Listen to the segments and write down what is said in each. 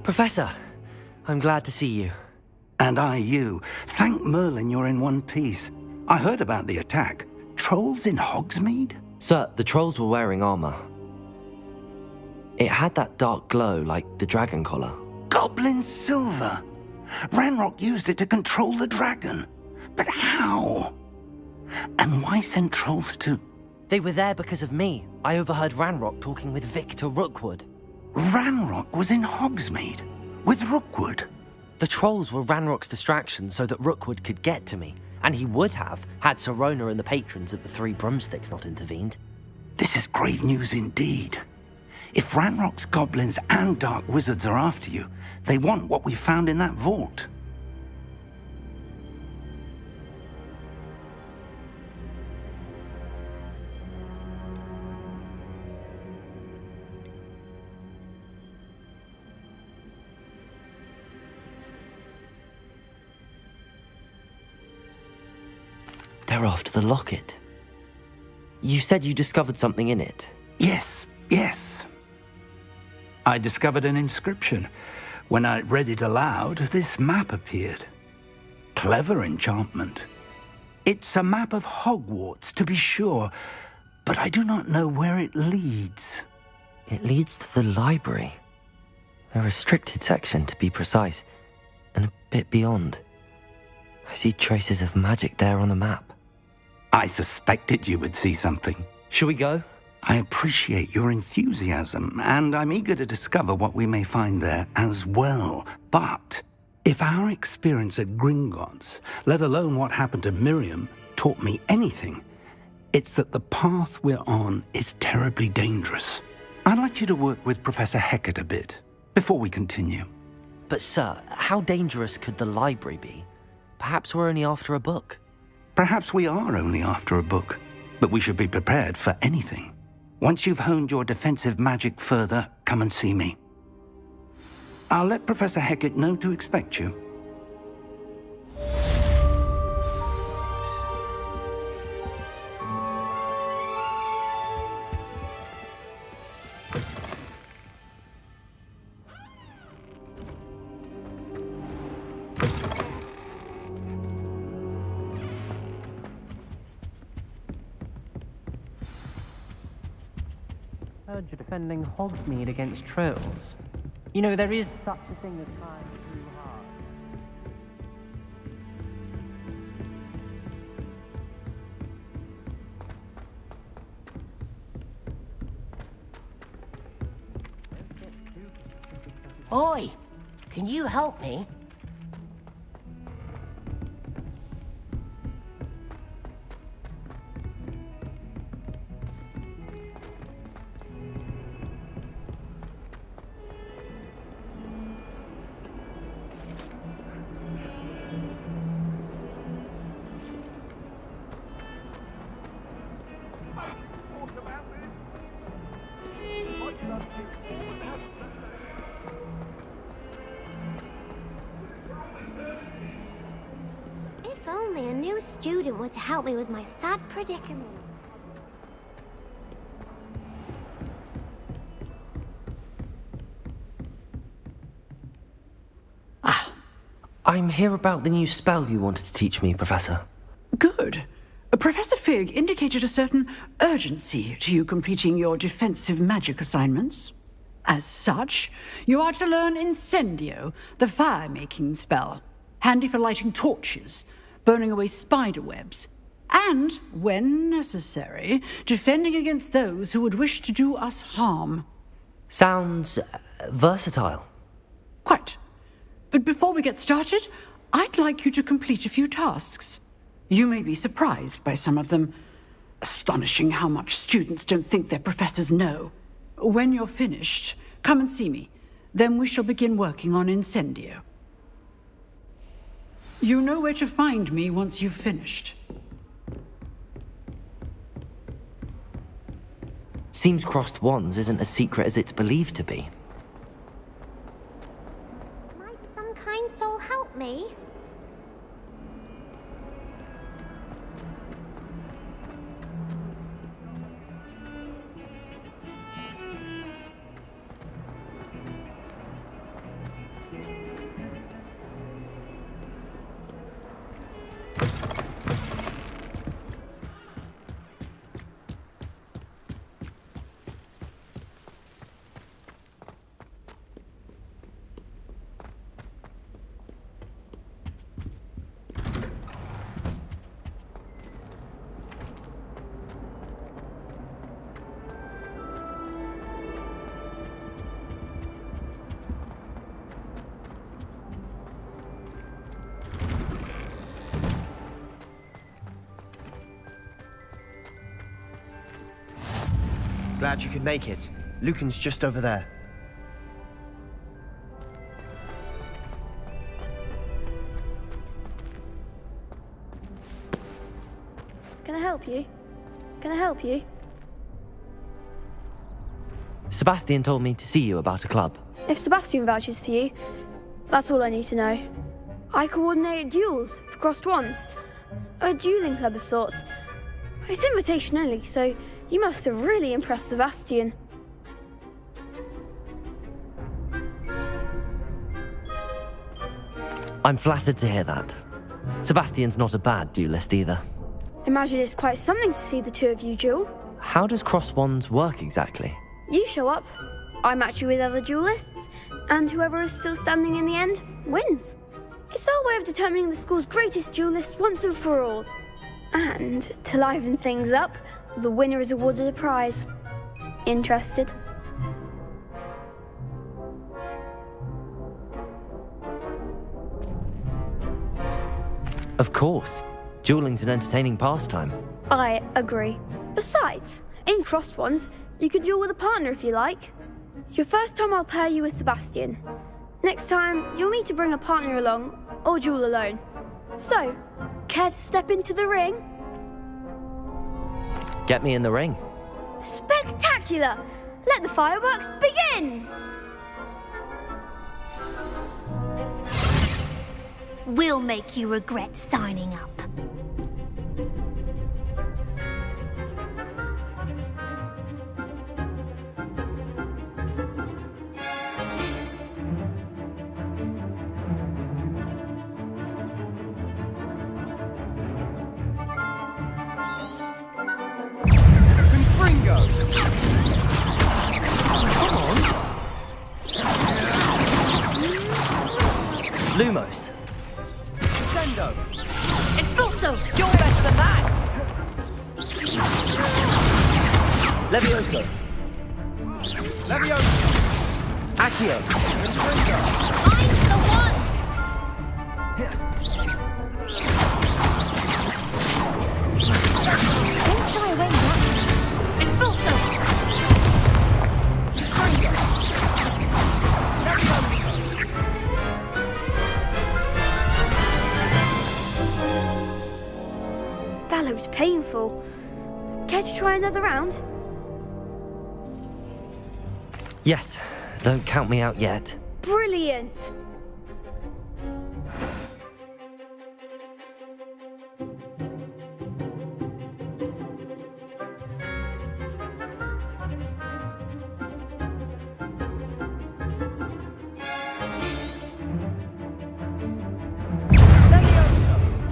Professor, I'm glad to see you. And I you. Thank Merlin you're in one piece. I heard about the attack. Trolls in Hogsmeade? Sir, the trolls were wearing armor. It had that dark glow like the dragon collar. Goblin silver! Ranrock used it to control the dragon. But how? And why send trolls to... They were there because of me. I overheard Ranrock talking with Victor Rookwood. Ranrock was in Hogsmeade? With Rookwood? The trolls were Ranrock's distraction so that Rookwood could get to me. And he would have, had Sirona and the patrons at the Three Broomsticks not intervened. This is grave news indeed. If Ranrock's goblins and dark wizards are after you, they want what we found in that vault. They're after the locket. You said you discovered something in it. Yes. I discovered an inscription. When I read it aloud, this map appeared. Clever enchantment. It's a map of Hogwarts, to be sure, but I do not know where it leads. It leads to the library. A restricted section, to be precise, and a bit beyond. I see traces of magic there on the map. I suspected you would see something. Shall we go? I appreciate your enthusiasm, and I'm eager to discover what we may find there as well. But if our experience at Gringotts, let alone what happened to Miriam, taught me anything, it's that the path we're on is terribly dangerous. I'd like you to work with Professor Hecat a bit, before we continue. But sir, how dangerous could the library be? Perhaps we're only after a book. Perhaps we are only after a book, but we should be prepared for anything. Once you've honed your defensive magic further, come and see me. I'll let Professor Hecat know to expect you. Heard you're defending Hogsmeade against trolls. You know, there is such a thing as trying too hard. Oi! Can you help me? If only a new student were to help me with my sad predicament. I'm here about the new spell you wanted to teach me, Professor. Good. Professor Fig indicated a certain urgency to you completing your defensive magic assignments. As such, you are to learn Incendio, the fire-making spell, handy for lighting torches, burning away spider webs, and, when necessary, defending against those who would wish to do us harm. Sounds versatile. Quite. But before we get started, I'd like you to complete a few tasks. You may be surprised by some of them. Astonishing how much students don't think their professors know. When you're finished, come and see me. Then we shall begin working on Incendio. You know where to find me once you've finished. Seems crossed wands isn't as secret as it's believed to be. Might some kind soul help me? glad you could make it. Lucan's just over there. Can I help you? Can I help you? Sebastian told me to see you about a club. If Sebastian vouches for you, that's all I need to know. I coordinate duels for crossed wands. A dueling club of sorts. It's invitation only, so you must have really impressed Sebastian. I'm flattered to hear that. Sebastian's not a bad duelist either. Imagine it's quite something to see the two of you duel. How does cross wands work exactly? You show up, I match you with other duelists, and whoever is still standing in the end wins. It's our way of determining the school's greatest duelist once and for all. And to liven things up, the winner is awarded a prize. Interested? Of course. Dueling's an entertaining pastime. I agree. Besides, in crossed ones, you can duel with a partner if you like. Your first time I'll pair you with Sebastian. Next time, you'll need to bring a partner along, or duel alone. So, care to step into the ring? Get me in the ring. Spectacular! Let the fireworks begin! We'll make you regret signing up. Lumos. Sendo! Expulso! You're better than that! Levioso. Leviosa! Accio. Confringo! I'm the one! Don't shy away, Matt. Expulso! Confringo! Leviosa! That looks painful. Care to try another round? Yes. Don't count me out yet. Brilliant!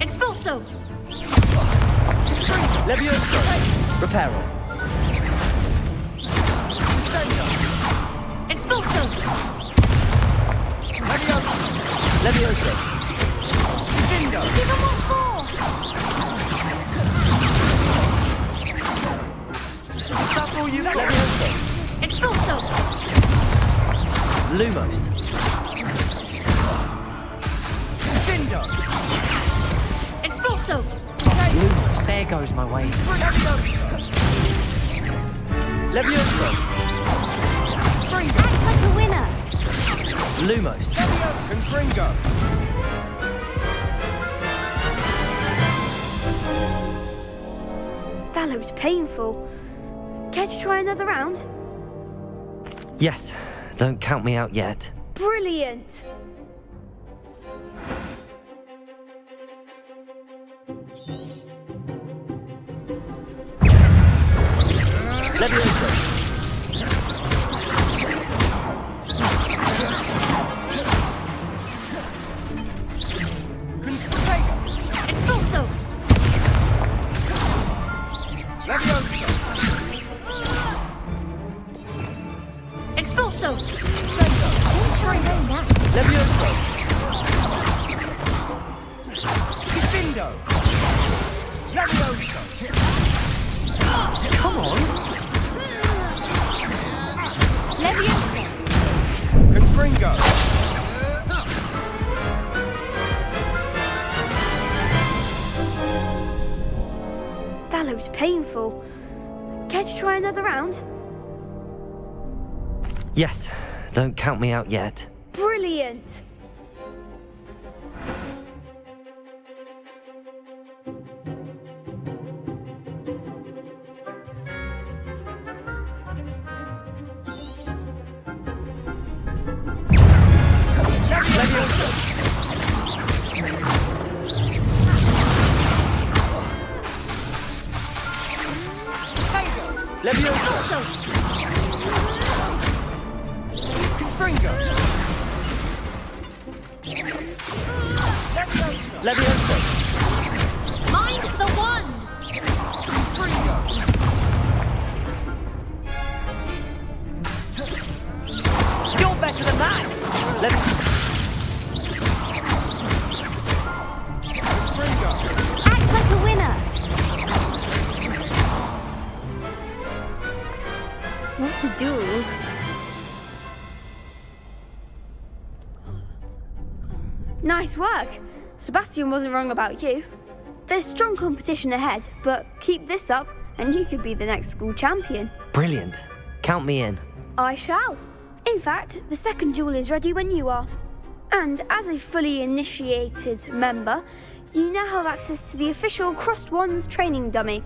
Expulso! Levioso. Reparo. Expulso! Levioso. Dindo! Give him what for! That's all you got! Levioso. Expulso! Lumos. Dindo! Expulso! Lumos. There goes my way. Levioso. Act like a winner! Lumos. Confringo! That looks painful. Care to try another round? Yes. Don't count me out yet. Brilliant! Levioso. Expulso! Leviosa! Expulso! Don't shy away, Matt. Levioso. Dindo! Leviosa! Come on. Leviosa! Confringo! That looks painful. Care to try another round? Yes, don't count me out yet. Brilliant! Leviosa! Confringo! Leviosa! Mind the wand! Confringo! You're better than that! Confringo! Act like a winner! What to do? Nice work! Sebastian wasn't wrong about you. There's strong competition ahead, but keep this up and you could be the next school champion. Brilliant. Count me in. I shall. In fact, the second duel is ready when you are. And as a fully initiated member, you now have access to the official Crossed Wands training dummy.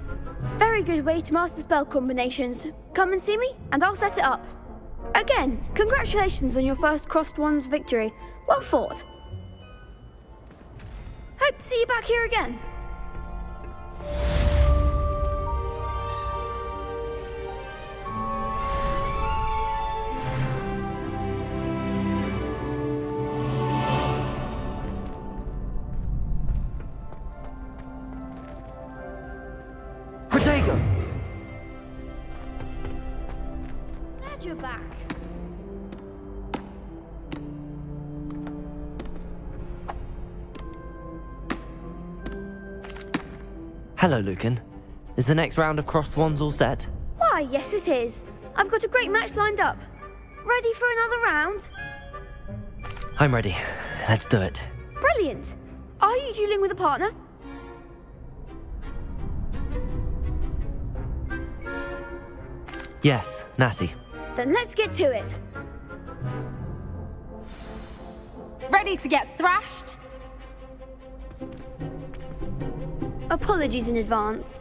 Very good way to master spell combinations. Come and see me, and I'll set it up. Again, congratulations on your first Crossed Wands victory. Well fought. Hope to see you back here again. Protego! Glad you're back. Hello, Lucan. Is the next round of Crossed Wands all set? Why, yes it is. I've got a great match lined up. Ready for another round? I'm ready. Let's do it. Brilliant. Are you dueling with a partner? Yes, Natty. Then let's get to it. Ready to get thrashed? Apologies in advance.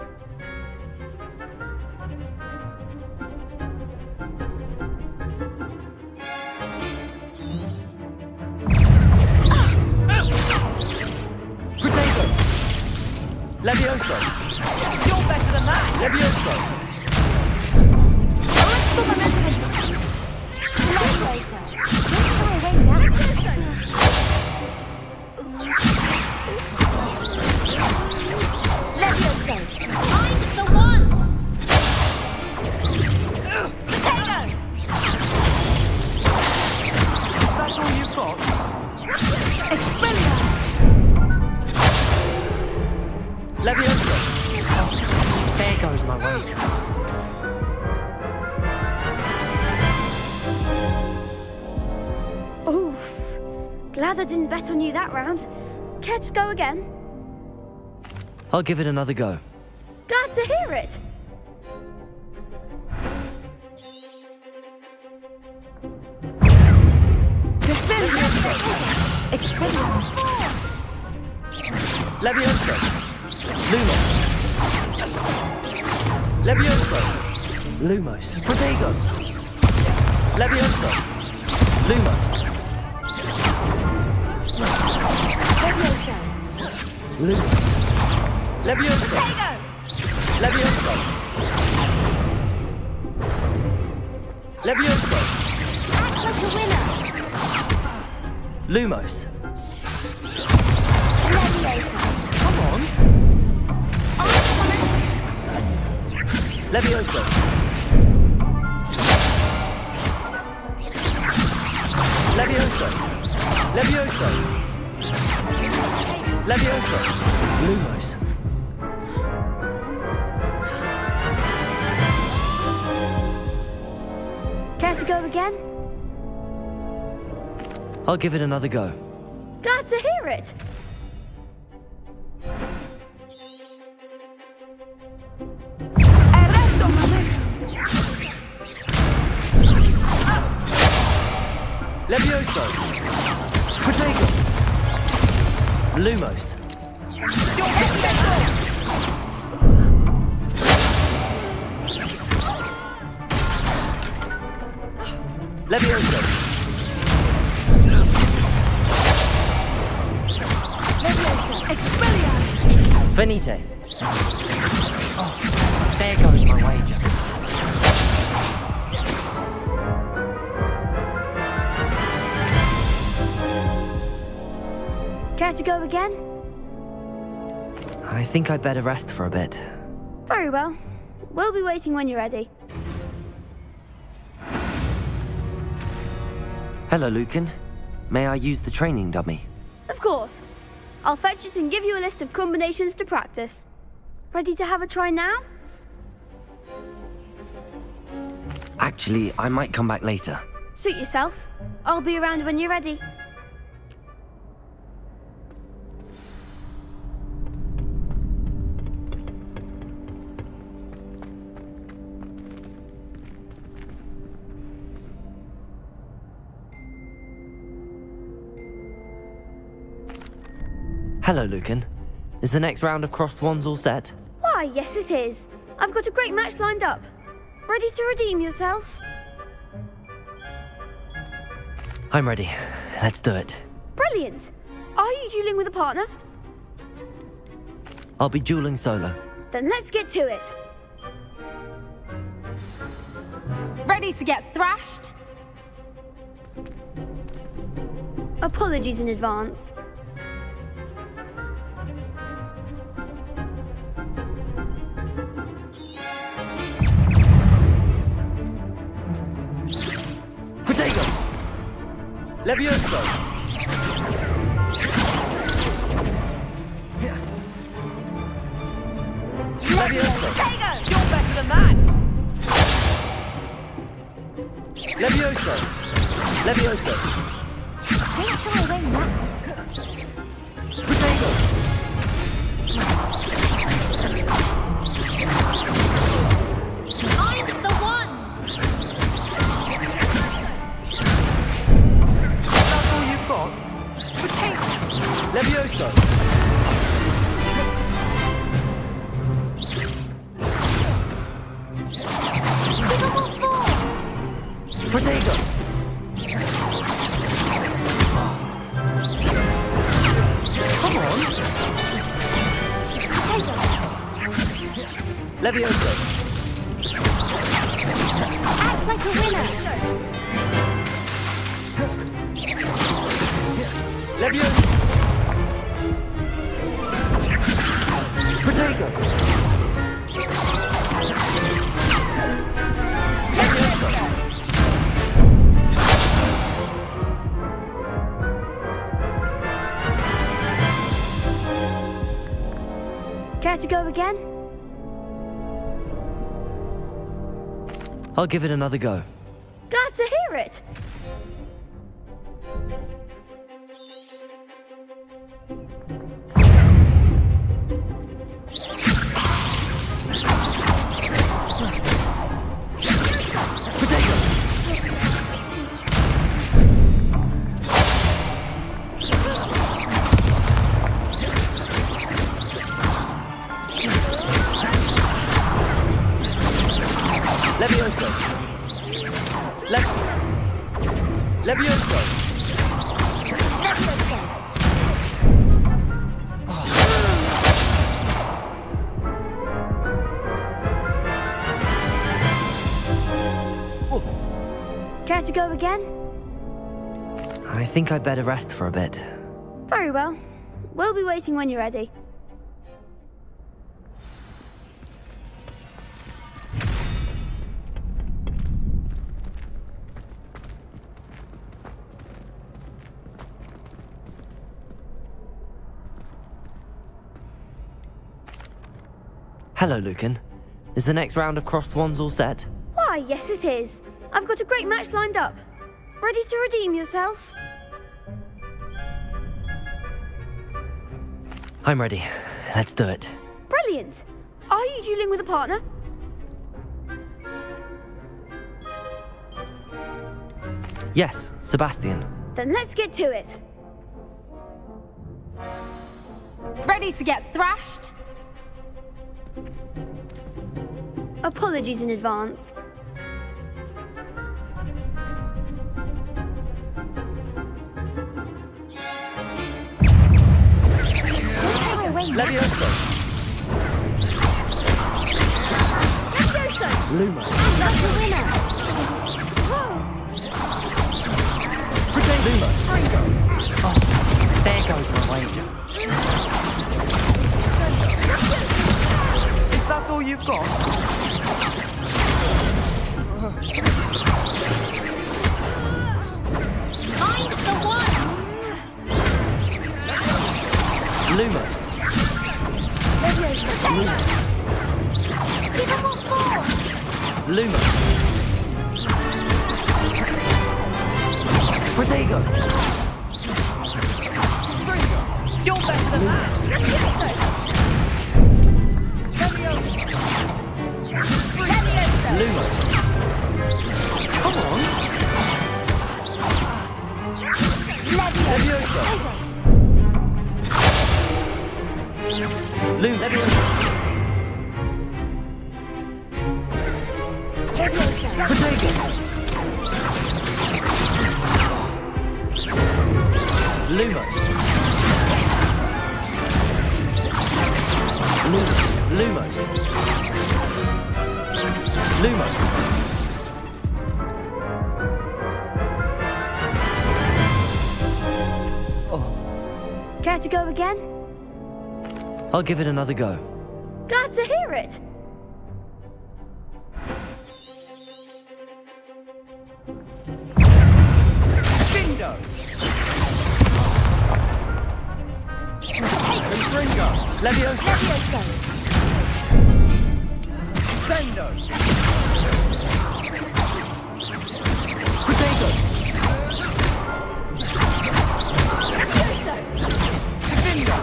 Protego! Leviosa! You're better than that! Leviosa! Mind the wand! That's all you've got? Leviosa! There goes my wager. Oof. Glad I didn't bet on you that round. Care to go again? I'll give it another go. Glad to hear it. Leviosa! Lumos! Leviosa! Lumos. Protego! Leviosa! Lumos. Lumos. Leviosa! Leviosa! Leviosa! Act like a winner! Lumos. Come on! Leviosa! Leviosa! Leviosa! Leviosa! Lumos. Care to go again? I'll give it another go. Glad to hear it. Levioso! Protego! Lumos! Levioso! Venite! There goes my wager. Care to go again? I think I'd better rest for a bit. Very well. We'll be waiting when you're ready. Hello, Lucan. May I use the training dummy? Of course. I'll fetch it and give you a list of combinations to practice. Ready to have a try now? Actually, I might come back later. Suit yourself. I'll be around when you're ready. Hello, Lucan. Is the next round of crossed wands all set? Why, yes it is. I've got a great match lined up. Ready to redeem yourself? I'm ready. Let's do it. Brilliant. Are you dueling with a partner? I'll be dueling solo. Then let's get to it. Ready to get thrashed? Apologies in advance. Protego! Levioso! Levioso! Protego! You're better than that! Levioso! Levioso! Ain't sure I win that. Protego! I'm the one! That's all you've got? Levioso! Protego! Come on! Levioso! Act like a winner. Levioso! Protego! Levioso! Care to go again? I'll give it another go. Glad to hear it. Levioso! Levioso! Care to go again? I think I'd better rest for a bit. Very well. We'll be waiting when you're ready. Hello, Lucan. Is the next round of crossed wands all set? Why, yes it is. I've got a great match lined up. Ready to redeem yourself? I'm ready. Let's do it. Brilliant. Are you dueling with a Yes, Sebastian. Then let's get to it. Ready to get thrashed? Apologies in advance. Levioso. Luma. That's the winner. Luma. There goes my wager. Is that all you've got? Find the one! Lumos. Give him what for! Lumos. Protego. You're better than that. Lumos. Come on. Levioso. Lumos. Protego. Lumos. Lumos. Lumos. Care to go again? I'll give it another go. Glad to hear it. Bingo. Confringo. Levioso. Sendo. Protego. Bingo.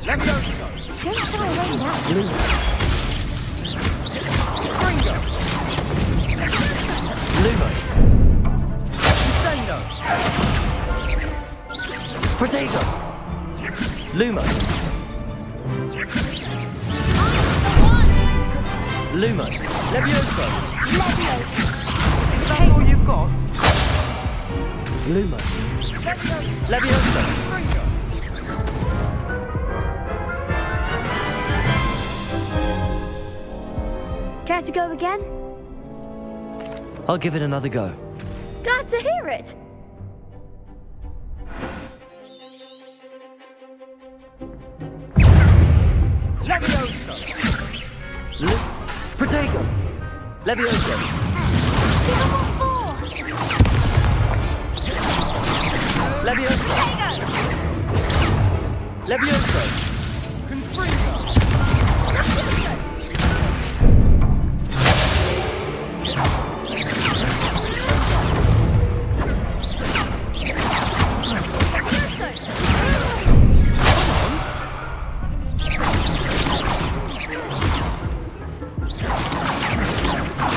Levioso. Don't shy away now. Confringo. Lumos. Sendo. Protego. Lumos. Lumos. Levioso. Is that all you've got? Lumos. Levioso. Care to go again? I'll give it another go. Glad to hear it. Levioso. Protego. Levioso. Give him what for! Levioso. Levioso. Confringo.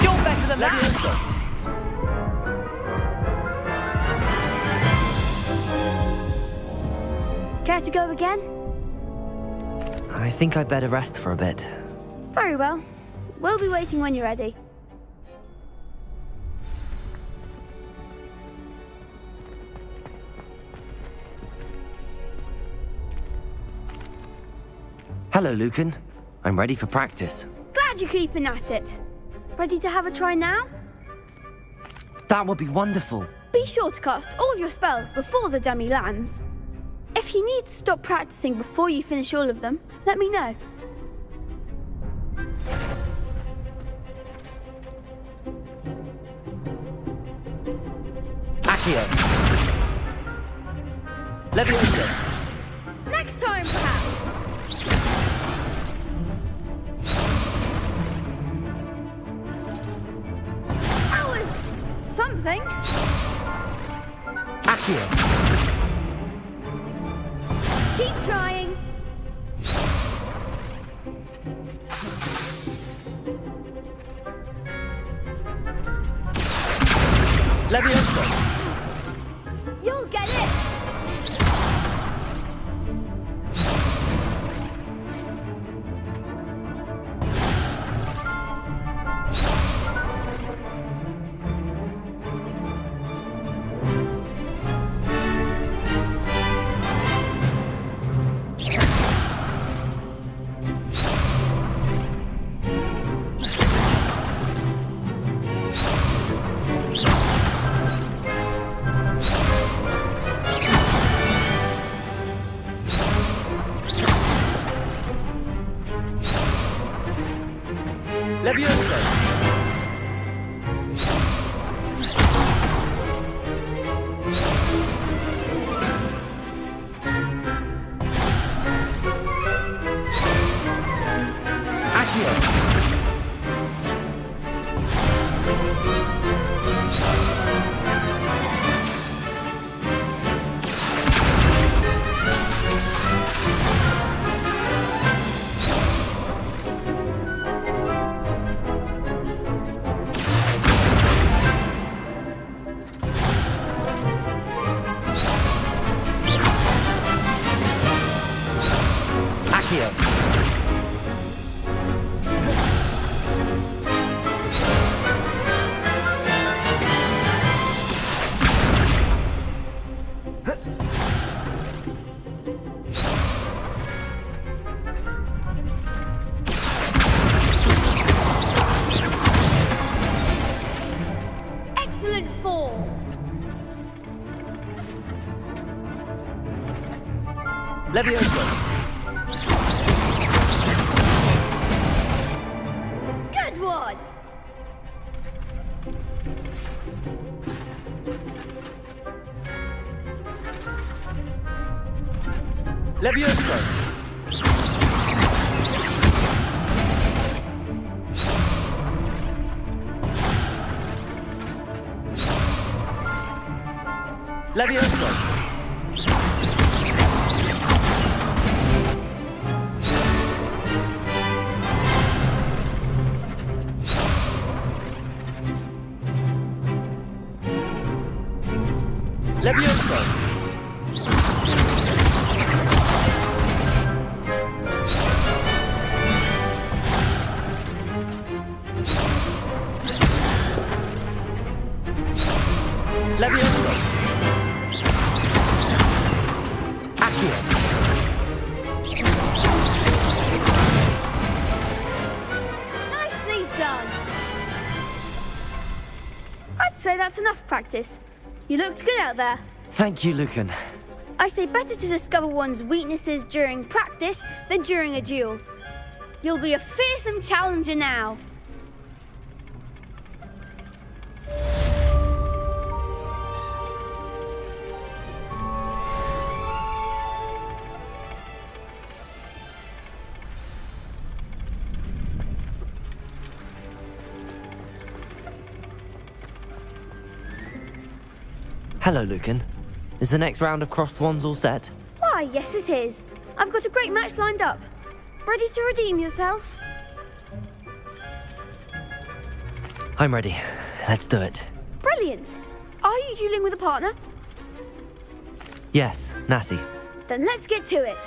You're better than that. Levioso. Care to go again? I think I'd better rest for a bit. Very well. We'll be waiting when you're ready. Hello, Lucan. I'm ready for practice. Glad you're keeping at it. Ready to have a try now? That would be wonderful. Be sure to cast all your spells before the dummy lands. If you need to stop practicing before you finish all of them, let me know. Accio. Levioso. Next time, perhaps. That was something. Accio. Keep trying. Leviosa! You'll get it. Leviosa! Accio! Accio! Excellent fall. Leviosa! Good one. Leviosa! Leviosa! Leviosa! Leviosa! Accio! Nicely done. I'd say that's enough practice. You looked good out there. Thank you, Lucan. I say better to discover one's weaknesses during practice than during a duel. You'll be a fearsome challenger now. Hello, Lucan. Is the next round of crossed wands all set? Why, yes it is. I've got a great match lined up. Ready to redeem yourself? I'm ready. Let's do it. Brilliant. Are you dueling with a partner? Yes, Natty. Then let's get to it.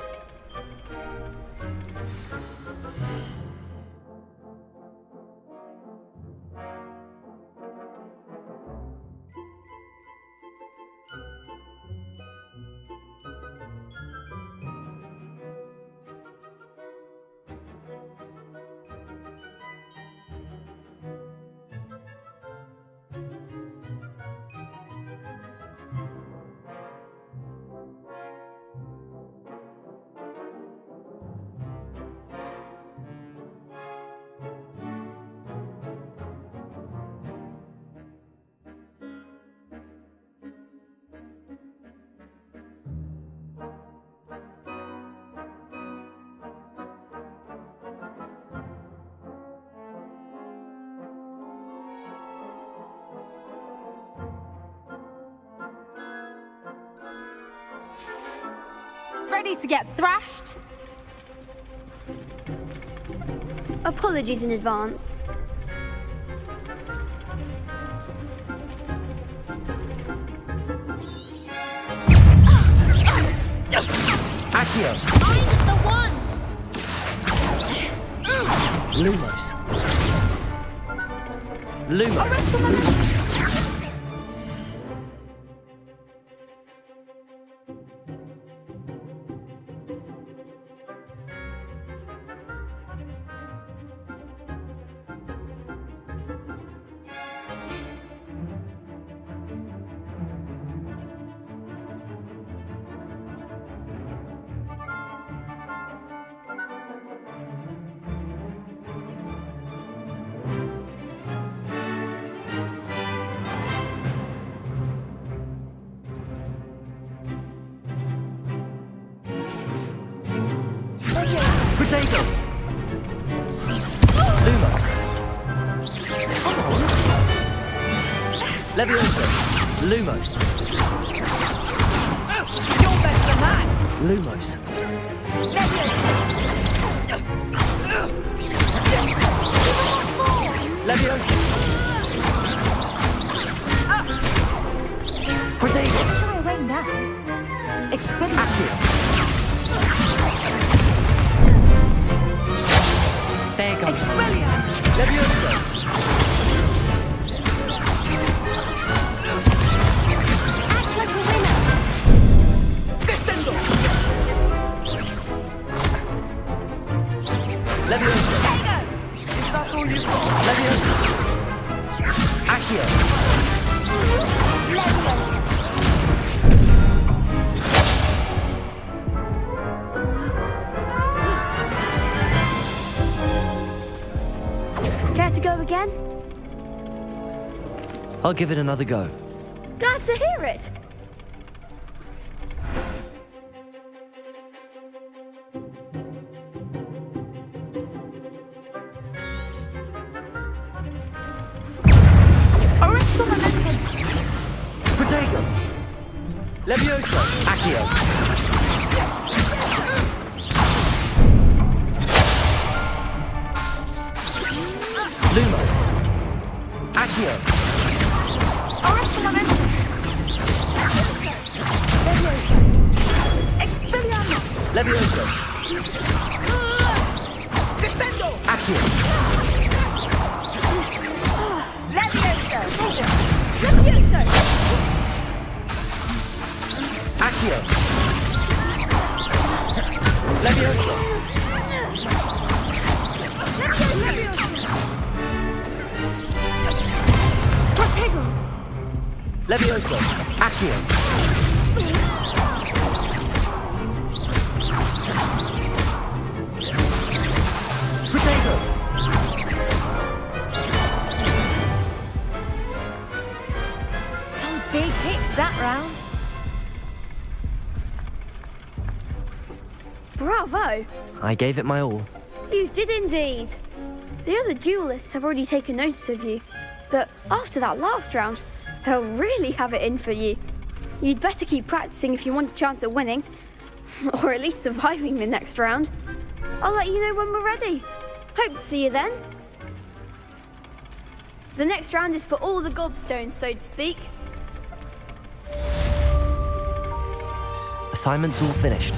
Ready to get thrashed? Apologies in advance. Accio. I'm the one! Lumos. Lumos. Potato. Lumos. Leviosa. Lumos. You're better than that! Lumos. Leviosa. Potato. Shy away now. Accio. There goes. Leviosa. Act like a winner. Descendo! Leviosa. Is that all you've got? Leviosa. Accio. Care to go again? I'll give it another go. Glad to hear it. Potato. Leviosa. Accio. Lumos. Accio. Leviosa. Descendo! Accio. Levioso! Accio. Leviosa. Leviosa. Accio. Potato. Some big hits that round. Bravo! I gave it my all. You did indeed. The other duelists have already taken notice of you, but after that last round, they'll really have it in for you. You'd better keep practicing if you want a chance at winning, or at least surviving the next round. I'll let you know when we're ready. Hope to see you then. The next round is for all the gobstones, so to speak. Assignment's all finished.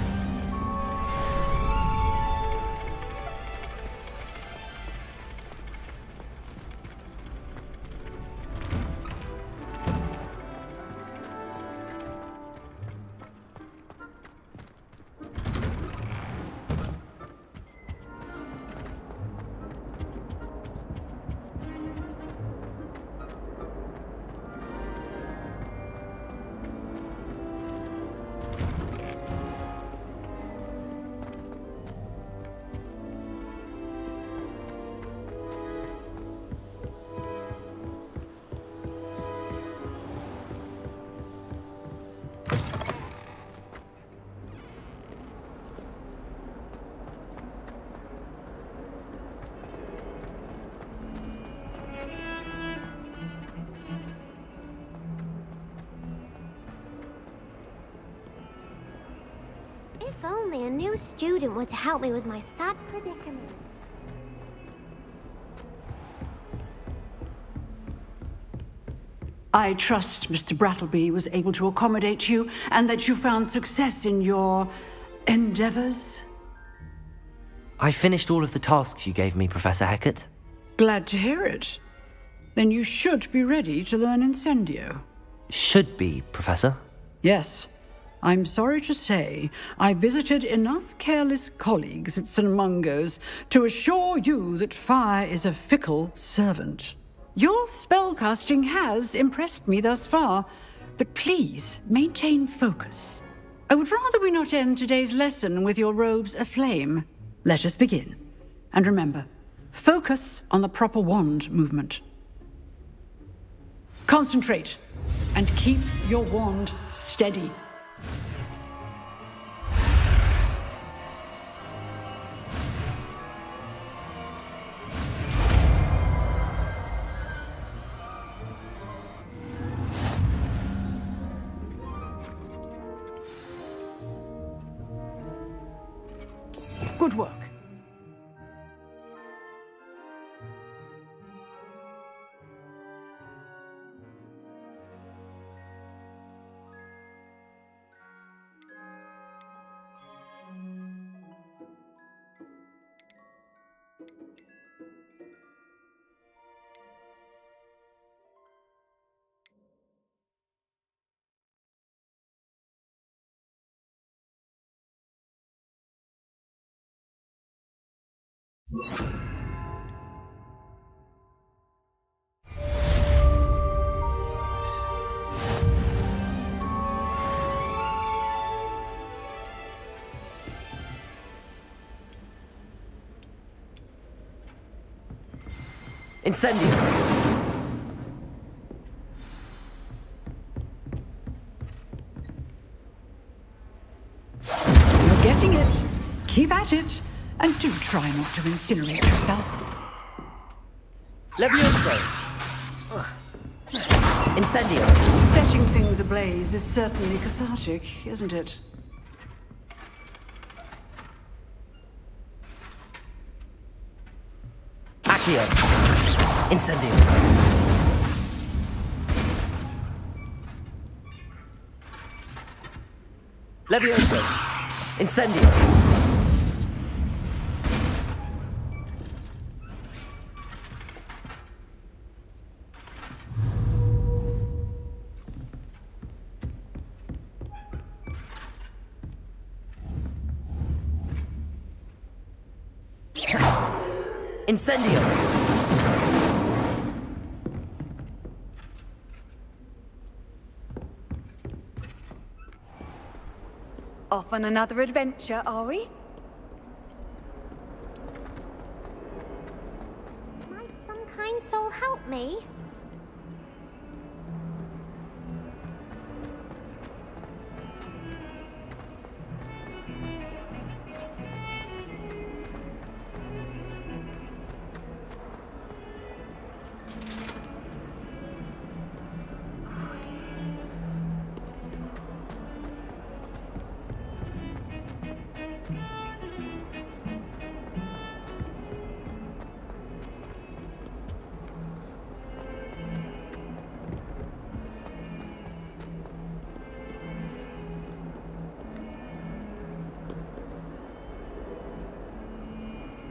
If only a new student were to help me with my sad predicament. I trust Mr. Brattleby was able to accommodate you and that you found success in your endeavors. I finished all of the tasks you gave me, Professor Hecat. Glad to hear it. Then you should be ready to learn Incendio. Should be, Professor. Yes. I'm sorry to say, I visited enough careless colleagues at St. Mungo's to assure you that fire is a fickle servant. Your spellcasting has impressed me thus far, but please maintain focus. I would rather we not end today's lesson with your robes aflame. Let us begin. And remember, focus on the proper wand movement. Concentrate, and keep your wand steady. Good work. Incendio! You're getting it. Keep at it. And do try not to incinerate yourself. Levioso! Incendio! Setting things ablaze is certainly cathartic, isn't it? Accio! Incendio! Levioso! Incendio! Incendio! Off on another adventure, are we? Might some kind soul help me?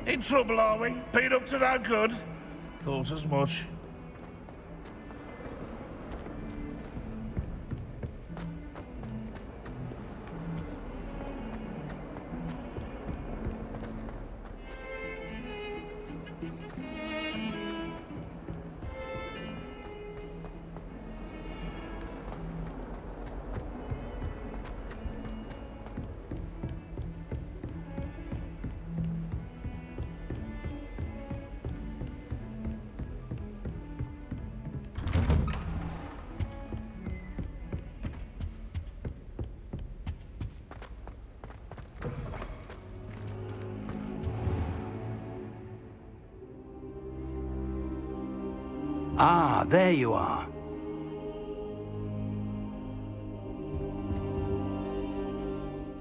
In trouble, are we? Been up to no good? Thought as much. Ah, there you are.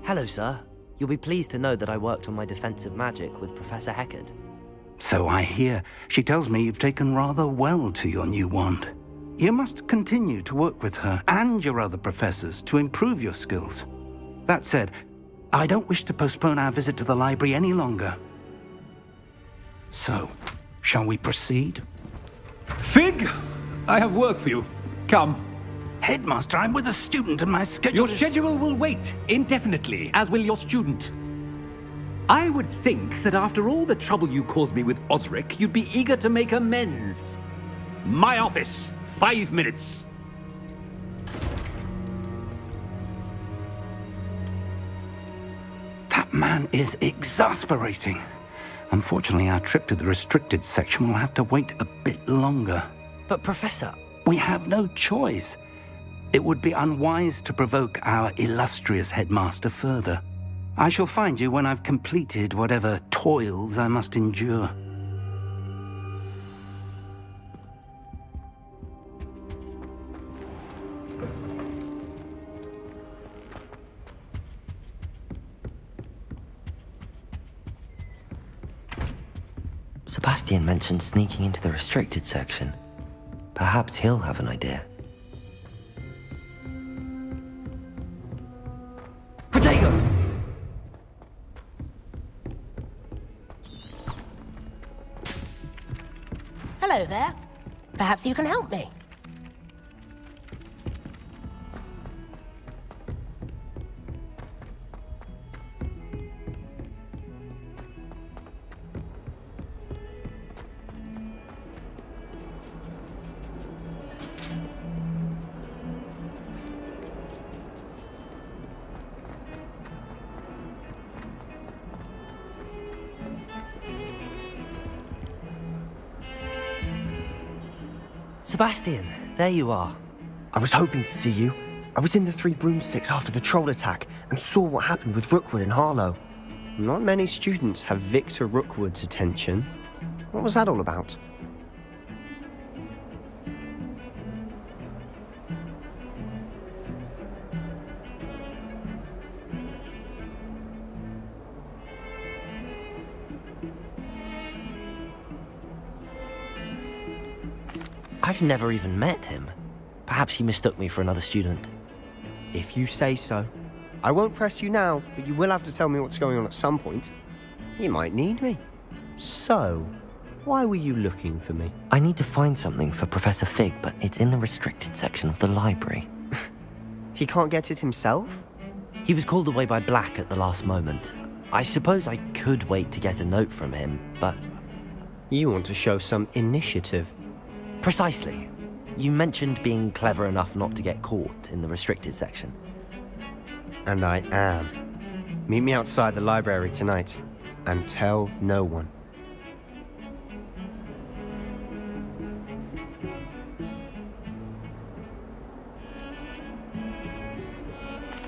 Hello, sir. You'll be pleased to know that I worked on my defensive magic with Professor Heckard. So I hear. She tells me you've taken rather well to your new wand. You must continue to work with her and your other professors to improve your skills. That said, I don't wish to postpone our visit to the library any longer. So, shall we proceed? Fig, I have work for you. Come. Headmaster, I'm with a student and my schedule Your schedule will wait indefinitely, as will your student. I would think that after all the trouble you caused me with Osric, you'd be eager to make amends. My office, 5 minutes. That man is exasperating. Unfortunately, our trip to the restricted section will have to wait a bit longer. But Professor... We have no choice. It would be unwise to provoke our illustrious headmaster further. I shall find you when I've completed whatever toils I must endure. Sebastian mentioned sneaking into the restricted section. Perhaps he'll have an idea. Potato! Hello there. Perhaps you can help me. Sebastian, there you are. I was hoping to see you. I was in the Three Broomsticks after the troll attack and saw what happened with Rookwood and Harlow. Not many students have Victor Rookwood's attention. What was that all about? I've never even met him. Perhaps he mistook me for another student. If you say so. I won't press you now, but you will have to tell me what's going on at some point. You might need me. So, why were you looking for me? I need to find something for Professor Fig, but it's in the restricted section of the library. He can't get it himself? He was called away by Black at the last moment. I suppose I could wait to get a note from him, but... You want to show some initiative. Precisely. You mentioned being clever enough not to get caught in the restricted section. And I am. Meet me outside the library tonight, and tell no one.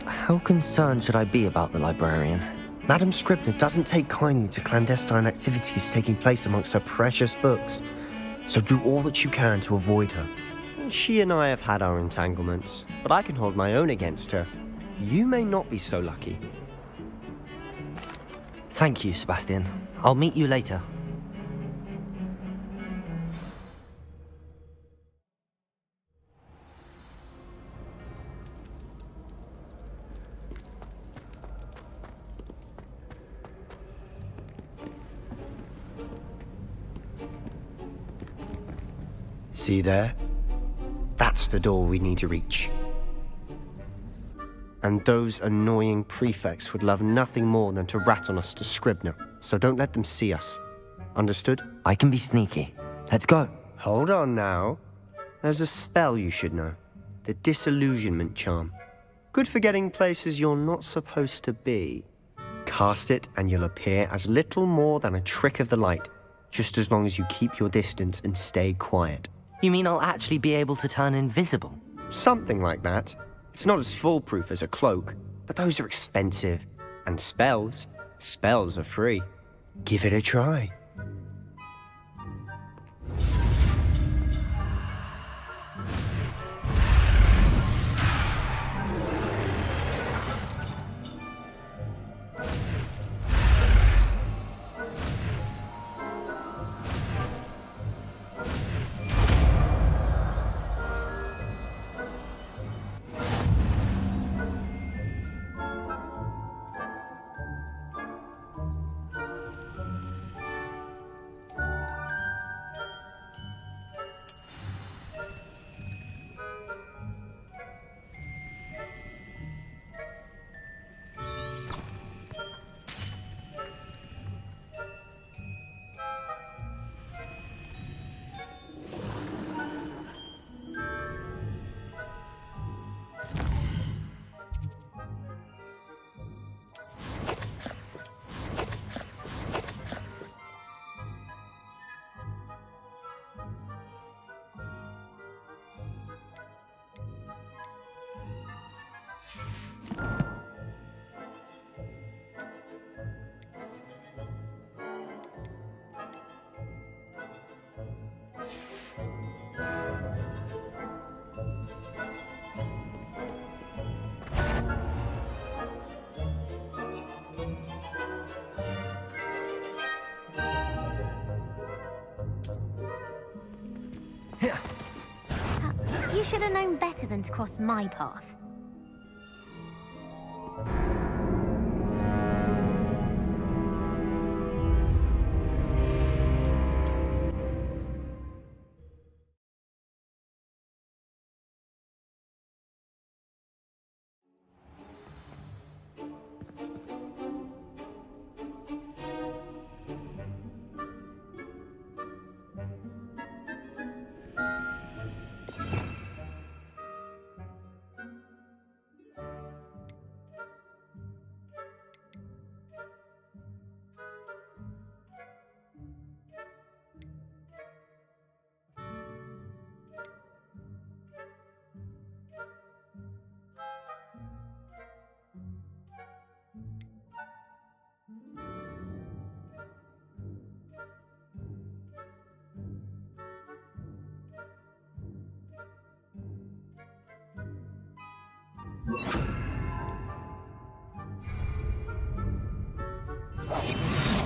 How concerned should I be about the librarian? Madam Scribner doesn't take kindly to clandestine activities taking place amongst her precious books. So do all that you can to avoid her. She and I have had our entanglements, but I can hold my own against her. You may not be so lucky. Thank you, Sebastian. I'll meet you later. See there? That's the door we need to reach. And those annoying prefects would love nothing more than to rat on us to Scribner, so don't let them see us. Understood? I can be sneaky. Let's go. Hold on now. There's a spell you should know. The Disillusionment Charm. Good for getting places you're not supposed to be. Cast it and you'll appear as little more than a trick of the light, just as long as you keep your distance and stay quiet. You mean I'll actually be able to turn invisible? Something like that. It's not as foolproof as a cloak, but those are expensive. And spells are free. Give it a try. should have known better than to cross my path.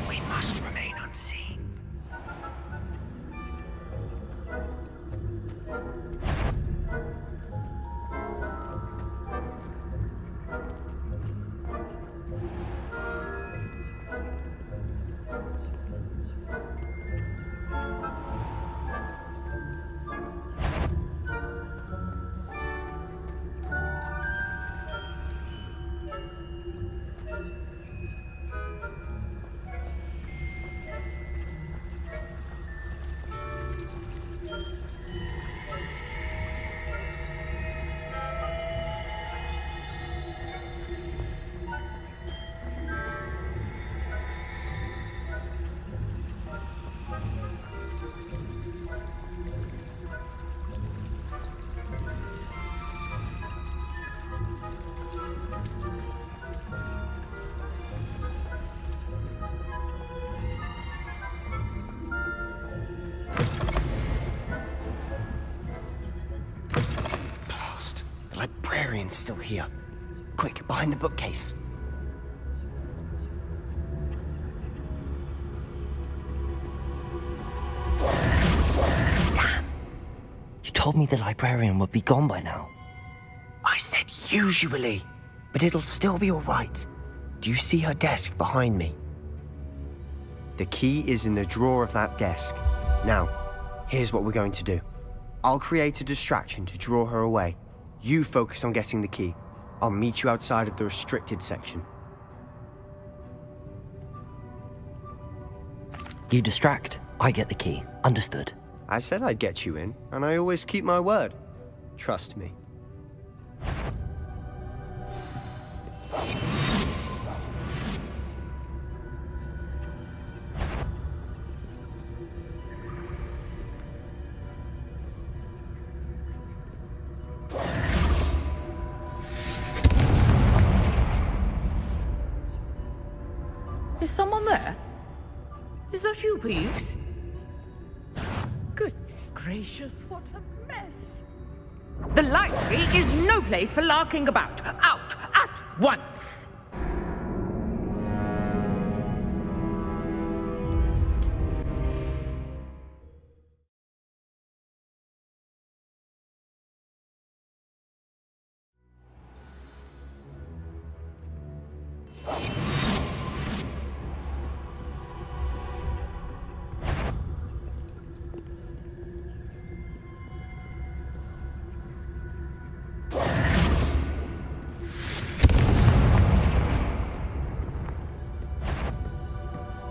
We must remain unseen. The librarian's still here. Quick, behind the bookcase. Damn! You told me the librarian would be gone by now. I said usually, but it'll still be all right. Do you see her desk behind me? The key is in the drawer of that desk. Now, here's what we're going to do. I'll create a distraction to draw her away. You focus on getting the key. I'll meet you outside of the restricted section. You distract, I get the key. Understood. I said I'd get you in, and I always keep my word. Trust me. Is someone there? Is that you, Peeves? Goodness gracious, what a mess. The library is no place for larking about. Out at once!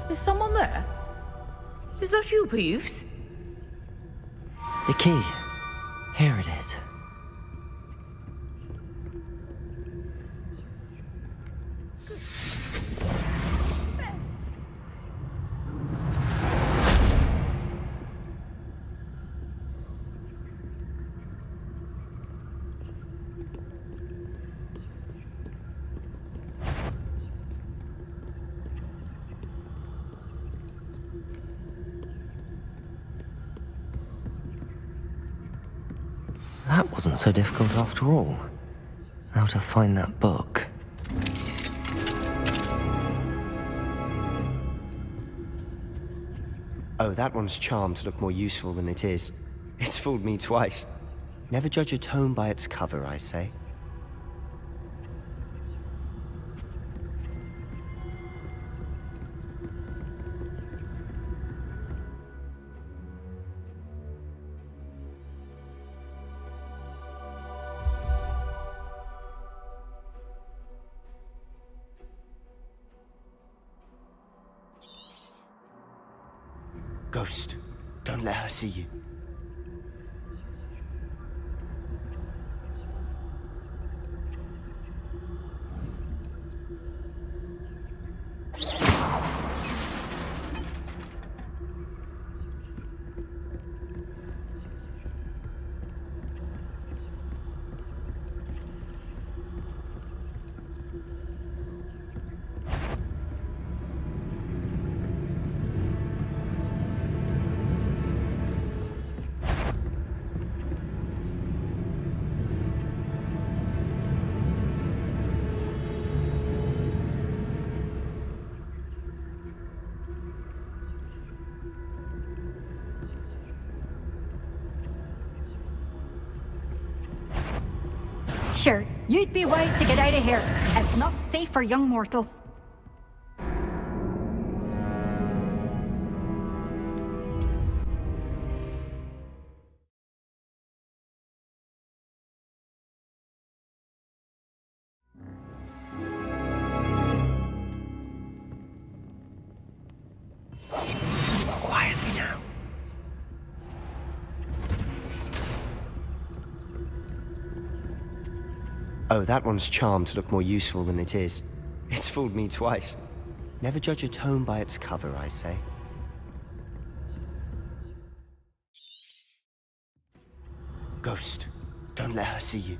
Is someone there? Is that you, Peeves? The key. Here it is. That wasn't so difficult after all. Now to find that book. Oh, that one's charmed to look more useful than it is. It's fooled me twice. Never judge a tome by its cover, I say. Ghost, don't let her see you. Sure, you'd be wise to get out of here. It's not safe for young mortals. Quietly now. Oh, that one's charmed to look more useful than it is. It's fooled me twice. Never judge a tome by its cover, I say. Ghost, don't let her see you.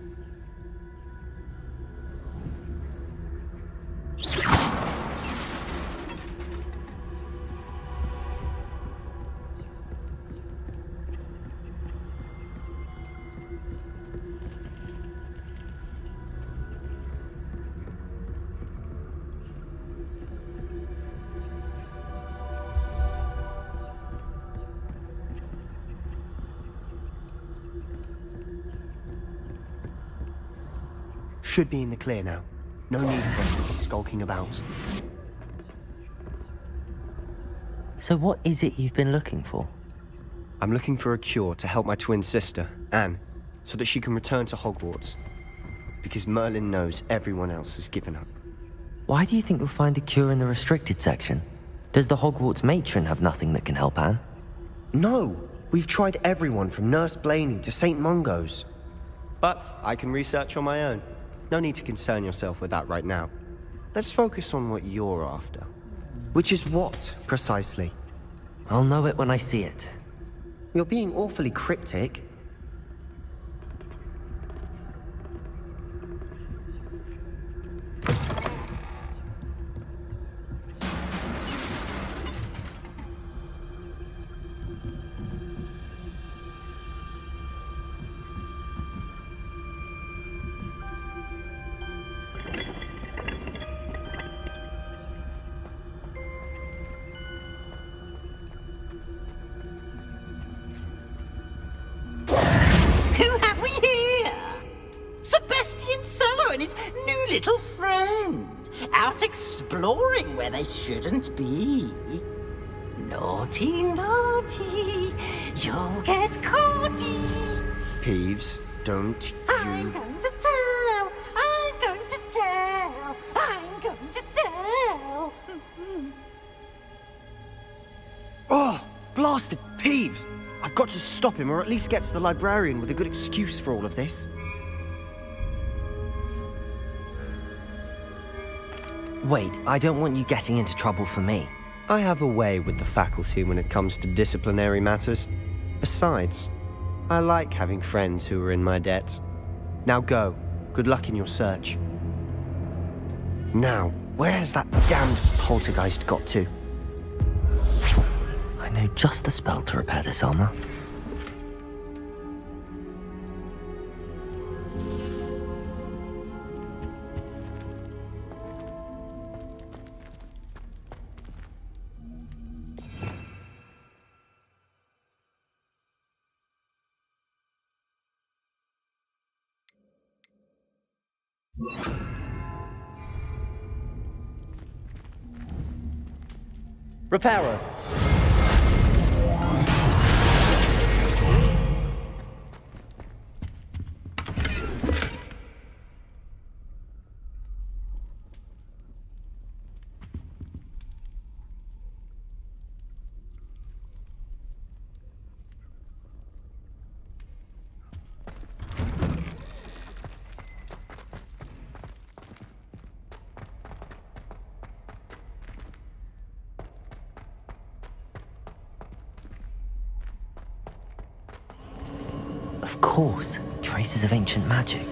Should be in the clear now. No need for us to be skulking about. So what is it you've been looking for? I'm looking for a cure to help my twin sister, Anne, so that she can return to Hogwarts. Because Merlin knows everyone else has given up. Why do you think you'll find a cure in the restricted section? Does the Hogwarts matron have nothing that can help Anne? No! We've tried everyone from Nurse Blaney to St. Mungo's. But I can research on my own. No need to concern yourself with that right now. Let's focus on what you're after. Which is what, precisely? I'll know it when I see it. You're being awfully cryptic. Little friend, out exploring where they shouldn't be. Naughty, naughty, you'll get caughty. Peeves, don't I'm going to tell, I'm going to tell, I'm going to tell. Oh, blasted Peeves! I've got to stop him, or at least get to the librarian with a good excuse for all of this. Wait, I don't want you getting into trouble for me. I have a way with the faculty when it comes to disciplinary matters. Besides, I like having friends who are in my debt. Now go. Good luck in your search. Now, where's that damned poltergeist got to? I know just the spell to repair this armor. Reparo. Of course, traces of ancient magic.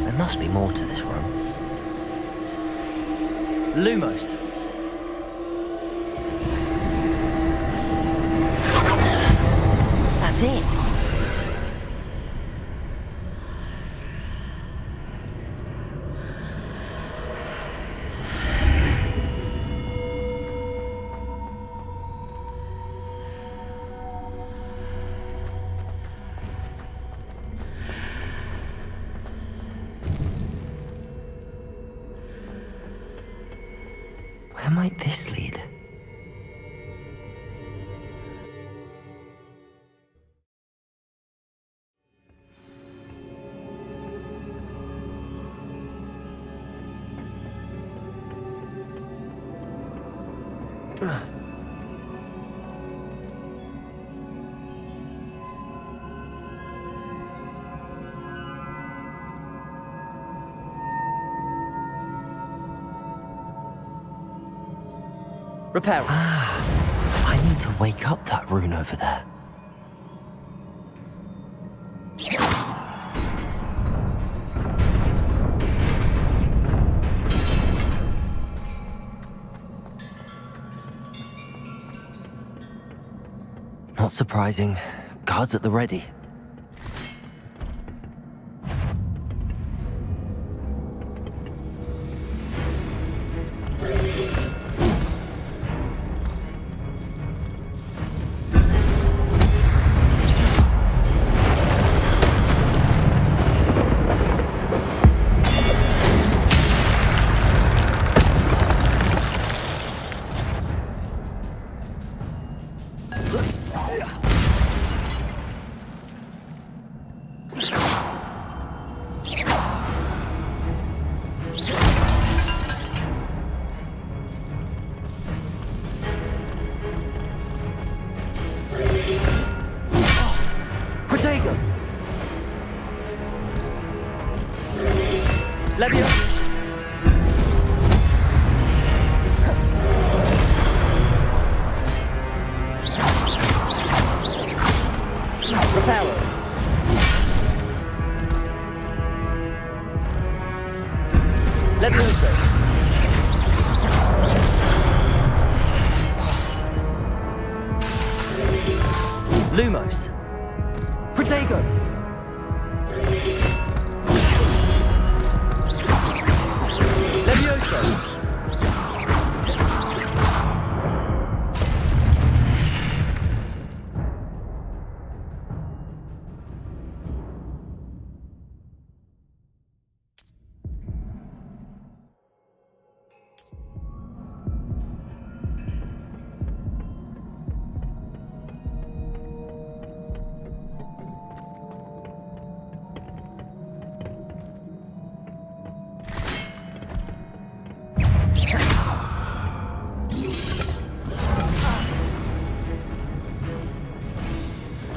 There must be more to this room. Lumos. That's it. Where might this lead? Reparo. I need to wake up that rune over there. Not surprising. Guards at the ready. Lumos. Protego. Levioso.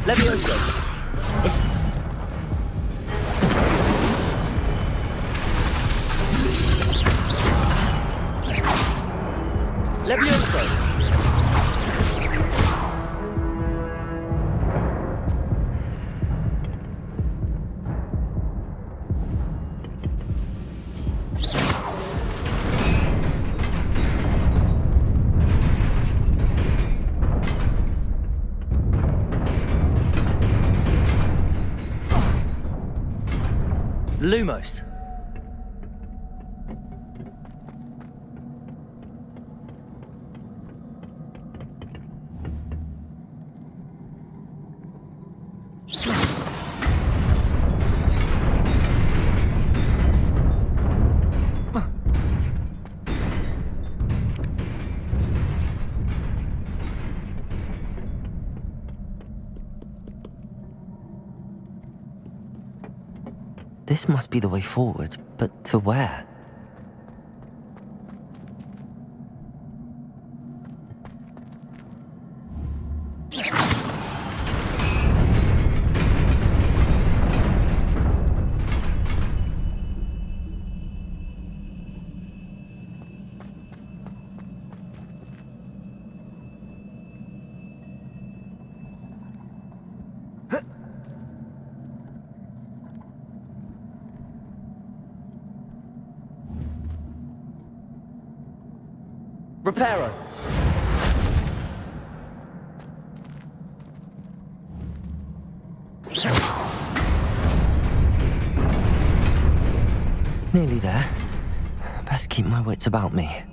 Levioso. Levioso. Lumos. This must be the way forward, but to where? Reparo! Nearly there. Best keep my wits about me.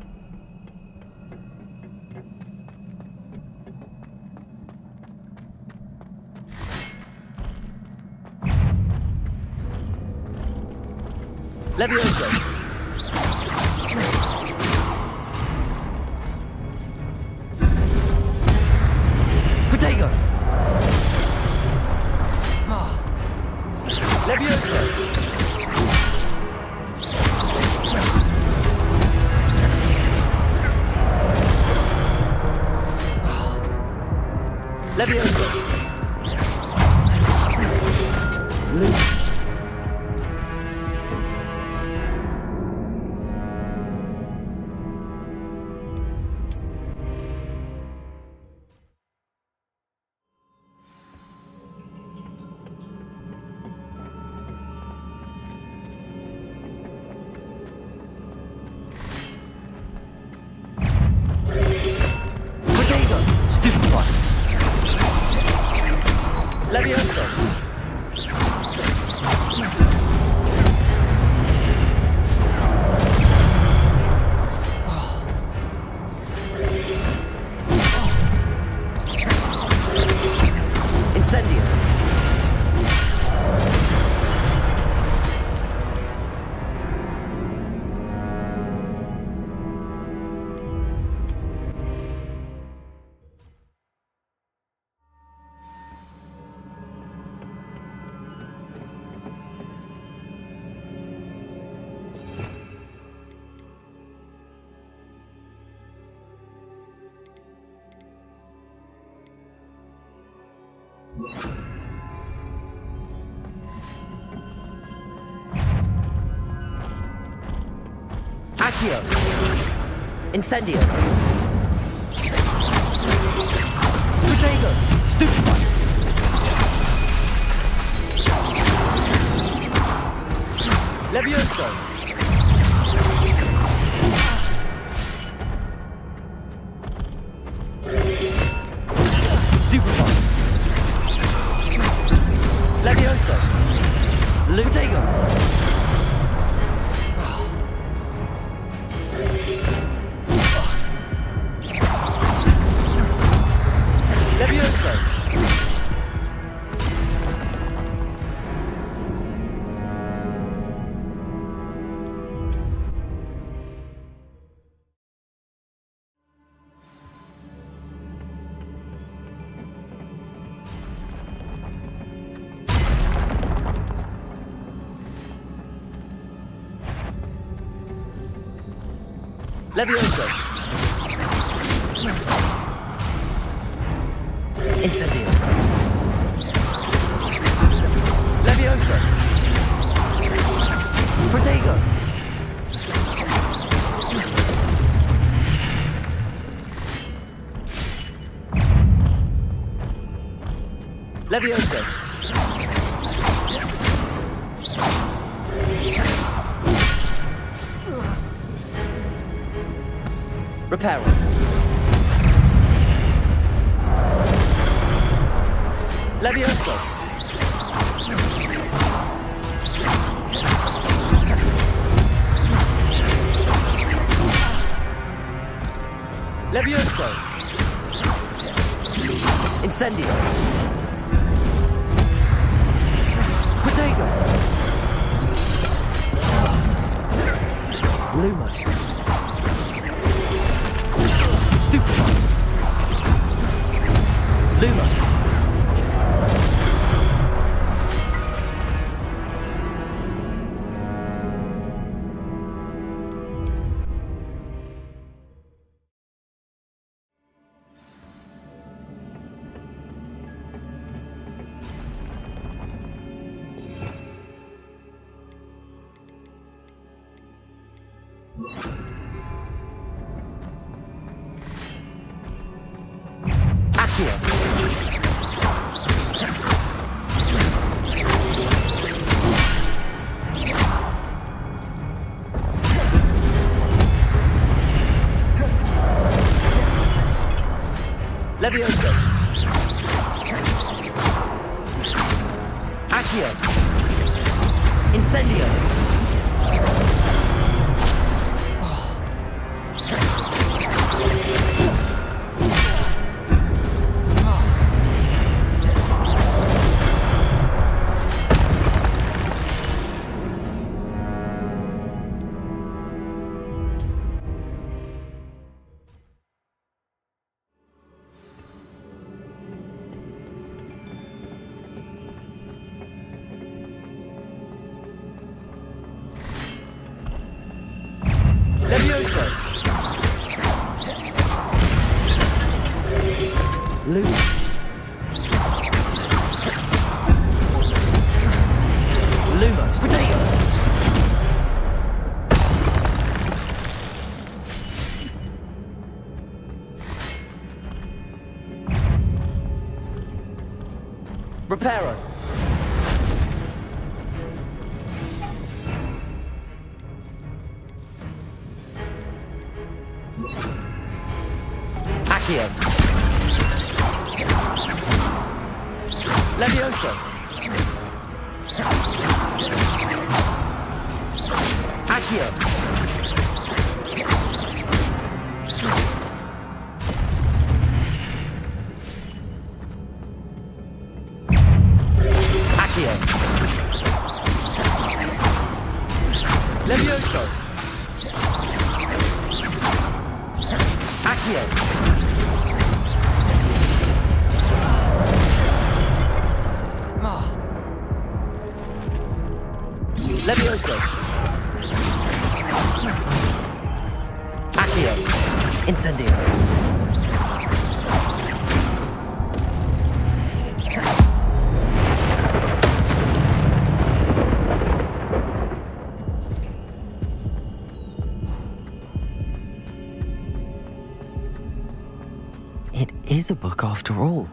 Levioso! Protego! Levioso! Levioso! Levioso! Incendio! Accio! Incendio! Protego! Stupefy! Levioso! Stupefy! Levioso! Protego! Levioso! Levioso! Incendio! Levioso! Protego! Levioso! Reparo! Levioso! Levioso! Incendio! Protego! Lumos! Stupefy! Lumos! Accio! Incendio! Levioso! Loop! Lumos! Potato! Reparo! Accio! Levioso! Accio! Accio! Levioso! Accio! Levioso! Accio! Incendio! It is a book after all.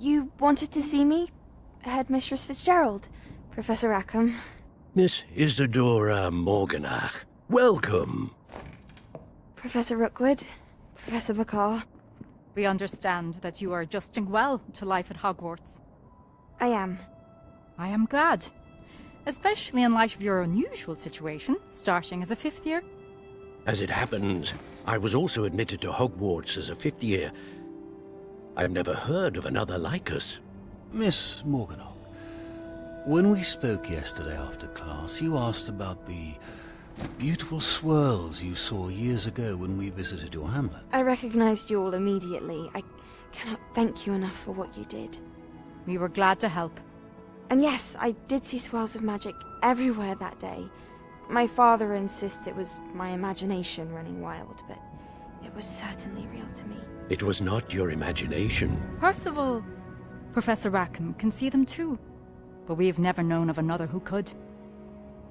You wanted to see me? Headmistress Fitzgerald, Professor Rackham. Miss Isadora Morganach, welcome. Professor Rookwood, Professor Bakar. We understand that you are adjusting well to life at Hogwarts. I am. I am glad. Especially in light of your unusual situation, starting as a 5th year. As it happens, I was also admitted to Hogwarts as a 5th year. I've never heard of another like us. Miss Morganock, when we spoke yesterday after class, you asked about the beautiful swirls you saw years ago when we visited your hamlet. I recognized you all immediately. I cannot thank you enough for what you did. We were glad to help. And yes, I did see swirls of magic everywhere that day. My father insists it was my imagination running wild, but it was certainly real to me. It was not your imagination. Percival, Professor Rackham can see them too. But we've never known of another who could.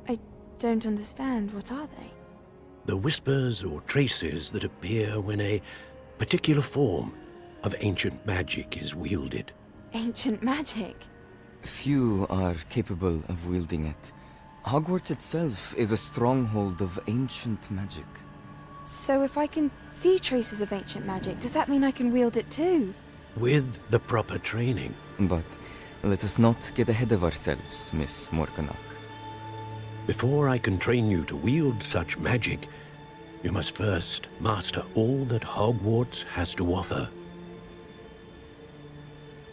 I don't understand. What are they? The whispers or traces that appear when a particular form of ancient magic is wielded. Ancient magic? Few are capable of wielding it. Hogwarts itself is a stronghold of ancient magic. So if I can see traces of ancient magic, does that mean I can wield it too? With the proper training. But let us not get ahead of ourselves, Miss Morganock. Before I can train you to wield such magic, you must first master all that Hogwarts has to offer.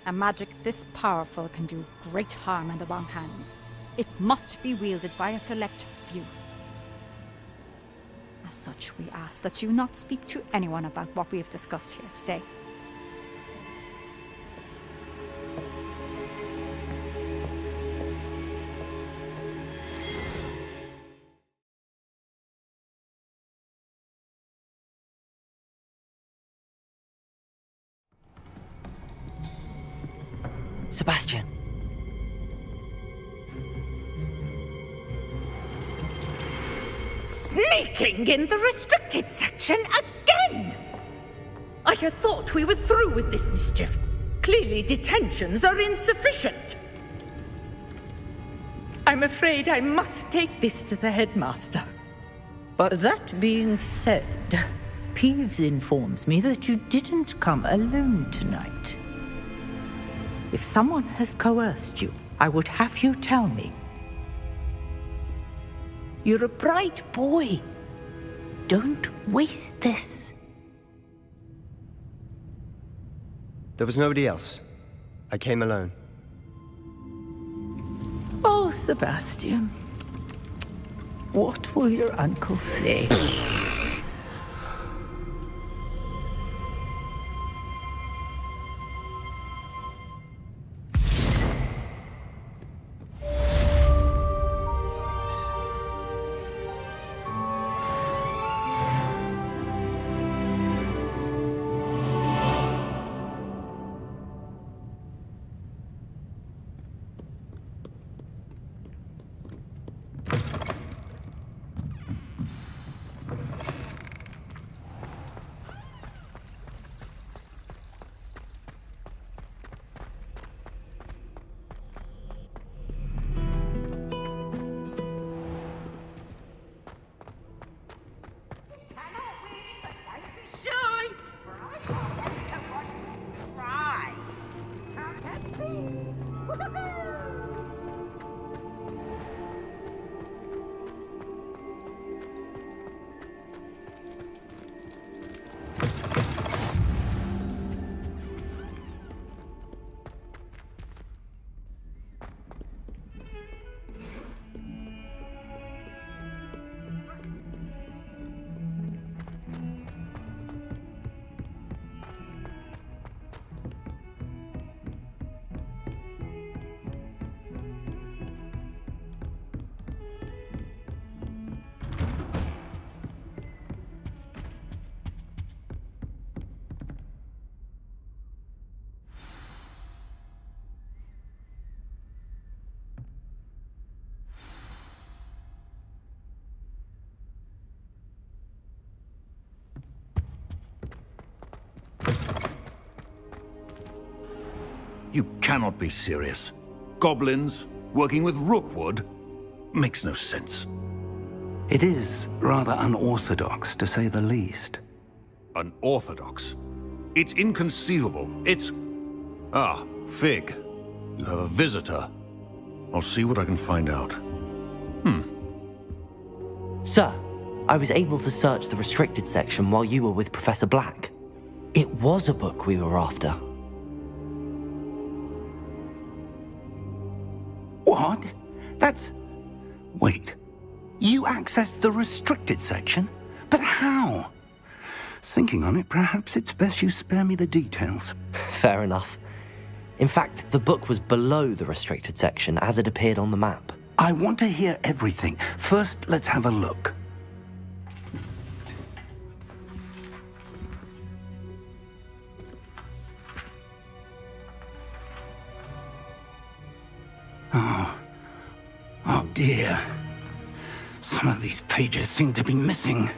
A magic this powerful can do great harm in the wrong hands. It must be wielded by a select few. As such, we ask that you not speak to anyone about what we have discussed here today. Sebastian. Sneaking in the restricted section again! I had thought we were through with this mischief. Clearly detentions are insufficient. I'm afraid I must take this to the headmaster. But that being said, Peeves informs me that you didn't come alone tonight. If someone has coerced you, I would have you tell me. You're a bright boy. Don't waste this. There was nobody else. I came alone. Oh, Sebastian. What will your uncle say? You cannot be serious. Goblins working with Rookwood? Makes no sense. It is rather unorthodox, to say the least. Unorthodox? It's inconceivable. It's... Ah, Fig. You have a visitor. I'll see what I can find out. Sir, I was able to search the restricted section while you were with Professor Black. It was a book we were after. What? That's... Wait. You accessed the restricted section? But how? Thinking on it, perhaps it's best you spare me the details. Fair enough. In fact, the book was below the restricted section as it appeared on the map. I want to hear everything. First, let's have a look. Oh dear. Some of these pages seem to be missing.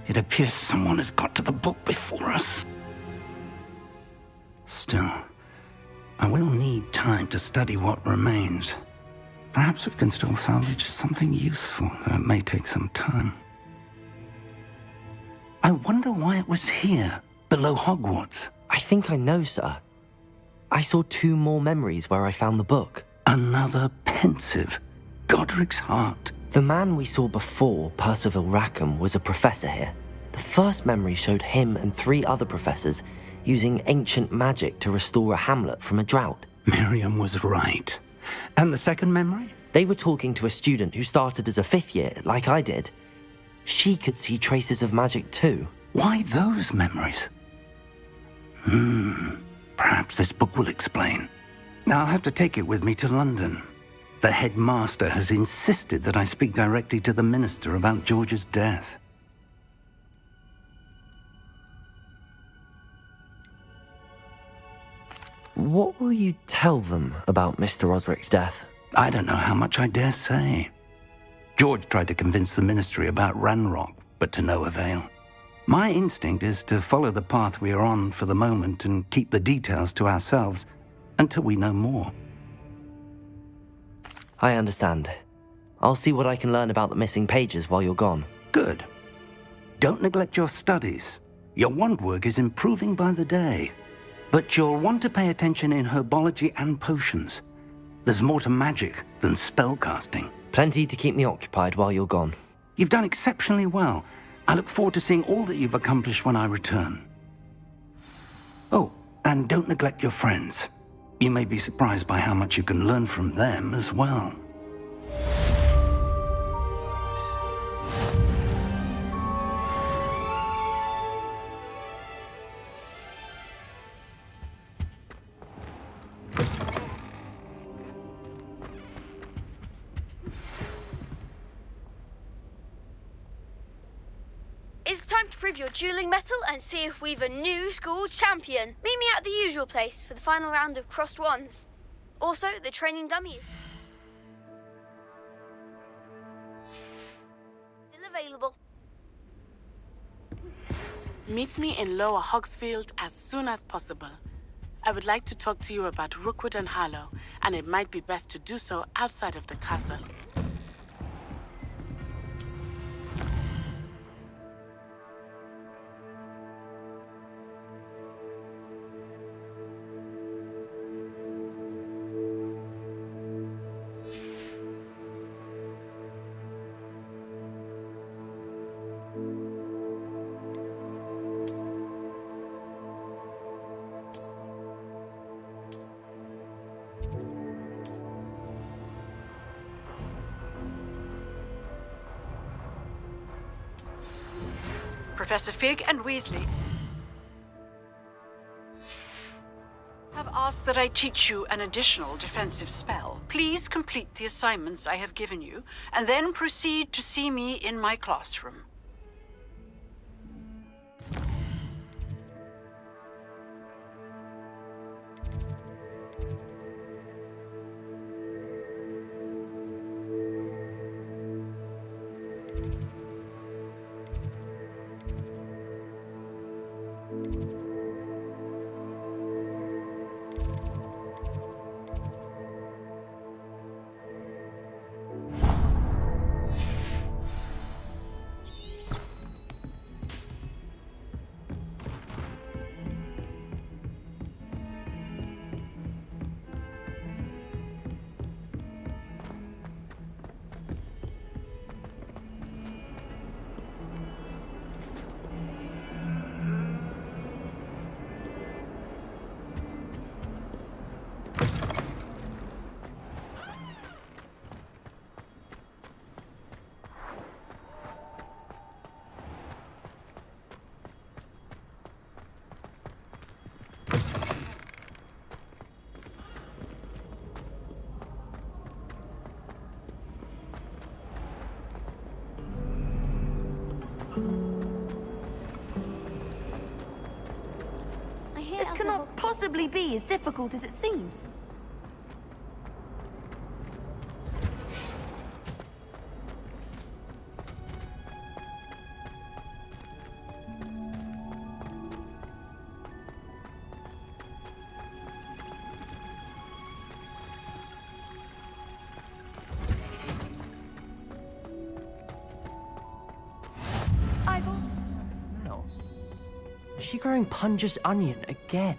It appears someone has got to the book before us. Still, I will need time to study what remains. Perhaps we can still salvage something useful, though it may take some time. I wonder why it was here, below Hogwarts. I think I know, sir. I saw 2 more memories where I found the book. Another pensive. Godric's heart. The man we saw before, Percival Rackham, was a professor here. The first memory showed him and 3 other professors using ancient magic to restore a hamlet from a drought. Miriam was right. And the second memory? They were talking to a student who started as a 5th year, like I did. She could see traces of magic too. Why those memories? Perhaps this book will explain. Now I'll have to take it with me to London. The headmaster has insisted that I speak directly to the minister about George's death. What will you tell them about Mr. Osric's death? I don't know how much I dare say. George tried to convince the ministry about Ranrock, but to no avail. My instinct is to follow the path we are on for the moment and keep the details to ourselves until we know more. I understand. I'll see what I can learn about the missing pages while you're gone. Good. Don't neglect your studies. Your wand work is improving by the day. But you'll want to pay attention in herbology and potions. There's more to magic than spellcasting. Plenty to keep me occupied while you're gone. You've done exceptionally well. I look forward to seeing all that you've accomplished when I return. Oh, and don't neglect your friends. You may be surprised by how much you can learn from them as well. It's time to prove your dueling mettle and see if we've a new school champion. Meet me at the usual place for the final round of crossed wands. Also, the training dummies. Still available. Meet me in Lower Hogsfield as soon as possible. I would like to talk to you about Rookwood and Harlow, and it might be best to do so outside of the castle. Professor Fig and Weasley have asked that I teach you an additional defensive spell. Please complete the assignments I have given you, and then proceed to see me in my classroom. possibly be as difficult as it seems. Is she growing Punja's onion again?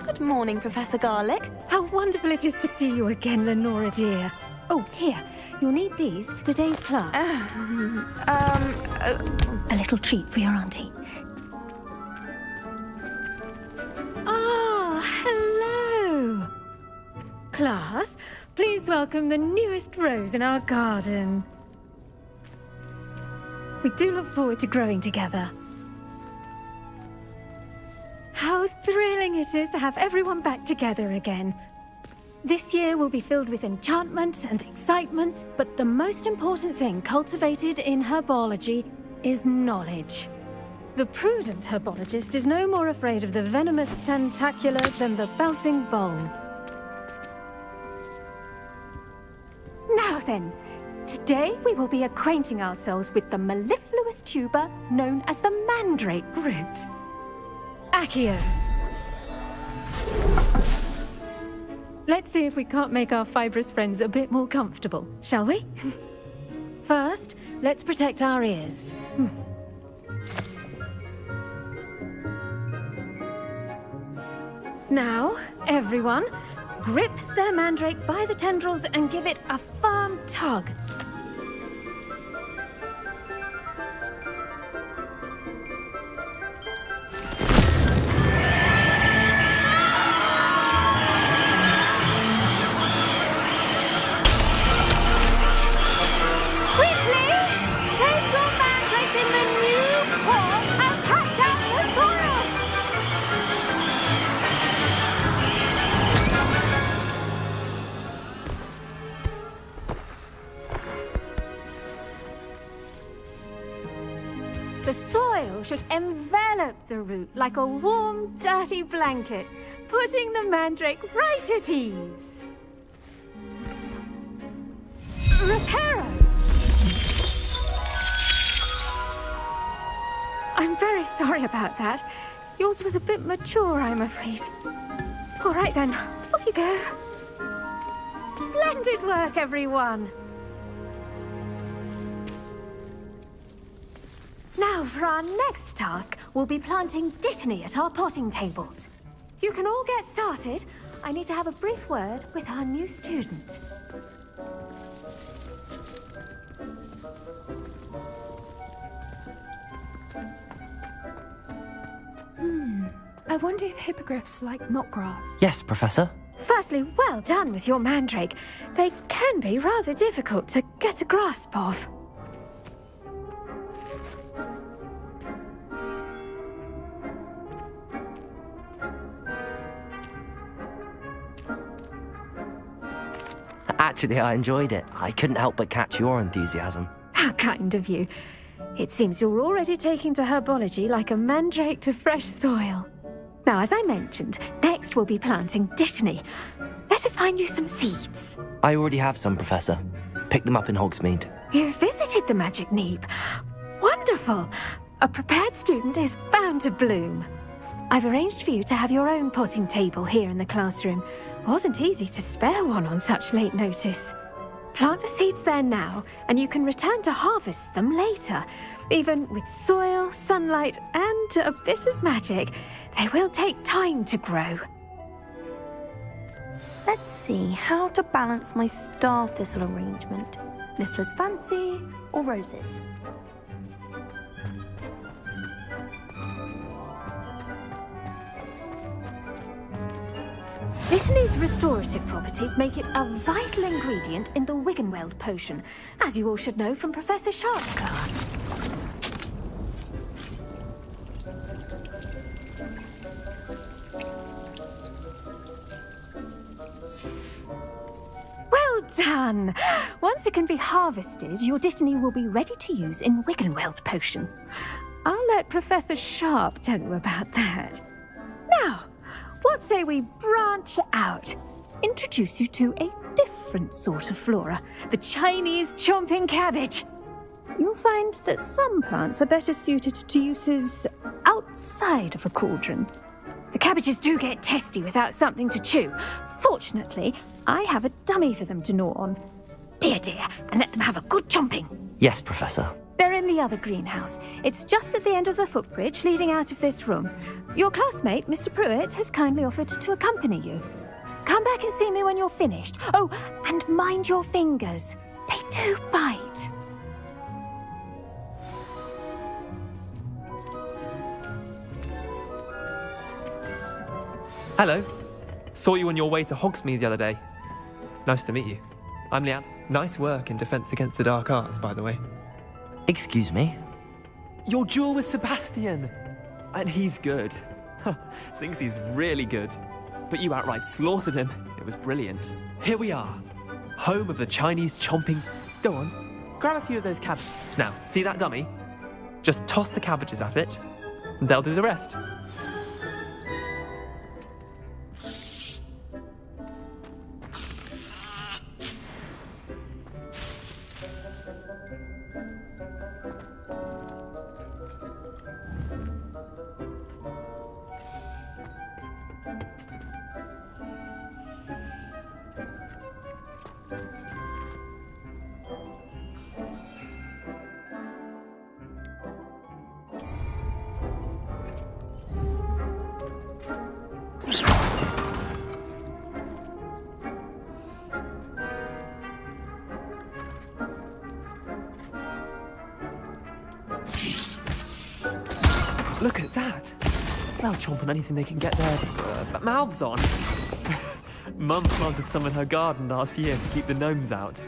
Good morning, Professor Garlic. How wonderful it is to see you again, Lenora dear. Oh, here. You'll need these for today's class. A little treat for your auntie. Ah, hello. Class, please welcome the newest rose in our garden. We do look forward to growing together. How thrilling it is to have everyone back together again. This year will be filled with enchantment and excitement, but the most important thing cultivated in herbology is knowledge. The prudent herbologist is no more afraid of the venomous tentacula than the bouncing bulb. Now then, today we will be acquainting ourselves with the mellifluous tuber known as the mandrake root. Accio. Let's see if we can't make our fibrous friends a bit more comfortable, shall we? First, let's protect our ears. Now, everyone, grip their mandrake by the tendrils and give it a firm tug. The soil should envelop the root like a warm, dirty blanket, putting the mandrake right at ease. Reparo! I'm very sorry about that. Yours was a bit mature, I'm afraid. All right then, off you go. Splendid work, everyone! Now, for our next task, we'll be planting dittany at our potting tables. You can all get started. I need to have a brief word with our new student. I wonder if hippogriffs like knotgrass. Yes, Professor. Firstly, well done with your mandrake. They can be rather difficult to get a grasp of. Actually, I enjoyed it. I couldn't help but catch your enthusiasm. How kind of you. It seems you're already taking to herbology like a mandrake to fresh soil. Now, as I mentioned, next we'll be planting dittany. Let us find you some seeds. I already have some, Professor. Picked them up in Hogsmeade. You visited the Magic Neep. Wonderful! A prepared student is bound to bloom. I've arranged for you to have your own potting table here in the classroom. Wasn't easy to spare one on such late notice. Plant the seeds there now, and you can return to harvest them later. Even with soil, sunlight, and a bit of magic, they will take time to grow. Let's see how to balance my star thistle arrangement. Niffler's fancy or roses? Dittany's restorative properties make it a vital ingredient in the Wiggenweld potion, as you all should know from Professor Sharp's class. done! Once it can be harvested, your Dittany will be ready to use in Wiggenweld potion. I'll let Professor Sharp tell you about that. Now, what say we branch out? Introduce you to a different sort of flora, the Chinese chomping cabbage. You'll find that some plants are better suited to uses outside of a cauldron. The cabbages do get testy without something to chew. Fortunately, I have a dummy for them to gnaw on. Be a dear and let them have a good chomping. Yes, Professor. They're in the other greenhouse. It's just at the end of the footbridge leading out of this room. Your classmate, Mr. Pruitt, has kindly offered to accompany you. Come back and see me when you're finished. Oh, and mind your fingers. They do bite. Hello. Saw you on your way to Hogsmeade the other day. Nice to meet you. I'm Leanne. Nice work in Defense Against the Dark Arts, by the way. Excuse me? Your duel with Sebastian! And he's good. Thinks he's really good. But you outright slaughtered him. It was brilliant. Here we are. Home of the Chinese chomping... Go on. Grab a few of those cabbages. Now, see that dummy? Just toss the cabbages at it, and they'll do the rest. Look at that! They'll chomp on anything they can get their mouths on. Mum planted some in her garden last year to keep the gnomes out.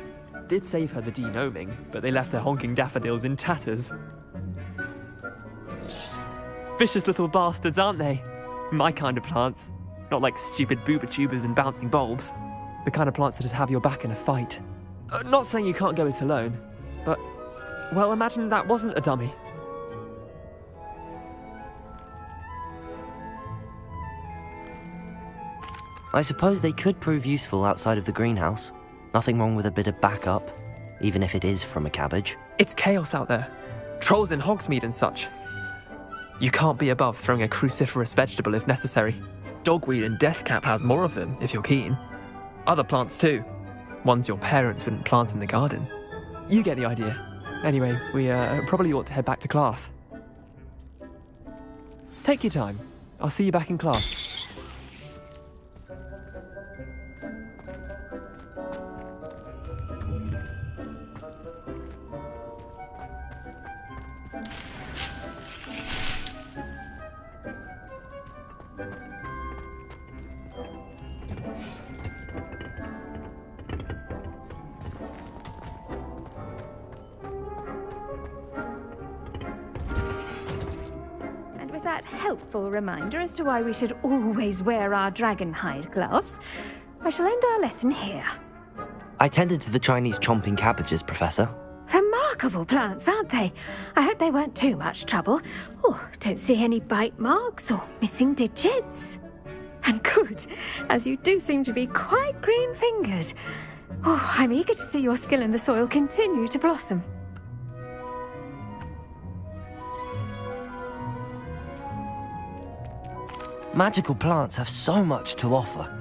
Did save her the de-gnoming, but they left her honking daffodils in tatters. Vicious little bastards, aren't they? My kind of plants. Not like stupid booba tubers and bouncing bulbs. The kind of plants that'd have your back in a fight. Not saying you can't go it alone, but... well, imagine that wasn't a dummy. I suppose they could prove useful outside of the greenhouse. Nothing wrong with a bit of backup, even if it is from a cabbage. It's chaos out there. Trolls in Hogsmeade and such. You can't be above throwing a cruciferous vegetable if necessary. Dogweed and deathcap has more of them, if you're keen. Other plants too. Ones your parents wouldn't plant in the garden. You get the idea. Anyway, we probably ought to head back to class. Take your time. I'll see you back in class. That helpful reminder as to why we should always wear our dragon hide gloves, I shall end our lesson here. I tended to the Chinese chomping cabbages, Professor. Remarkable plants, aren't they? I hope they weren't too much trouble. Oh, don't see any bite marks or missing digits. And good, as you do seem to be quite green-fingered. Oh, I'm eager to see your skill in the soil continue to blossom. Magical plants have so much to offer.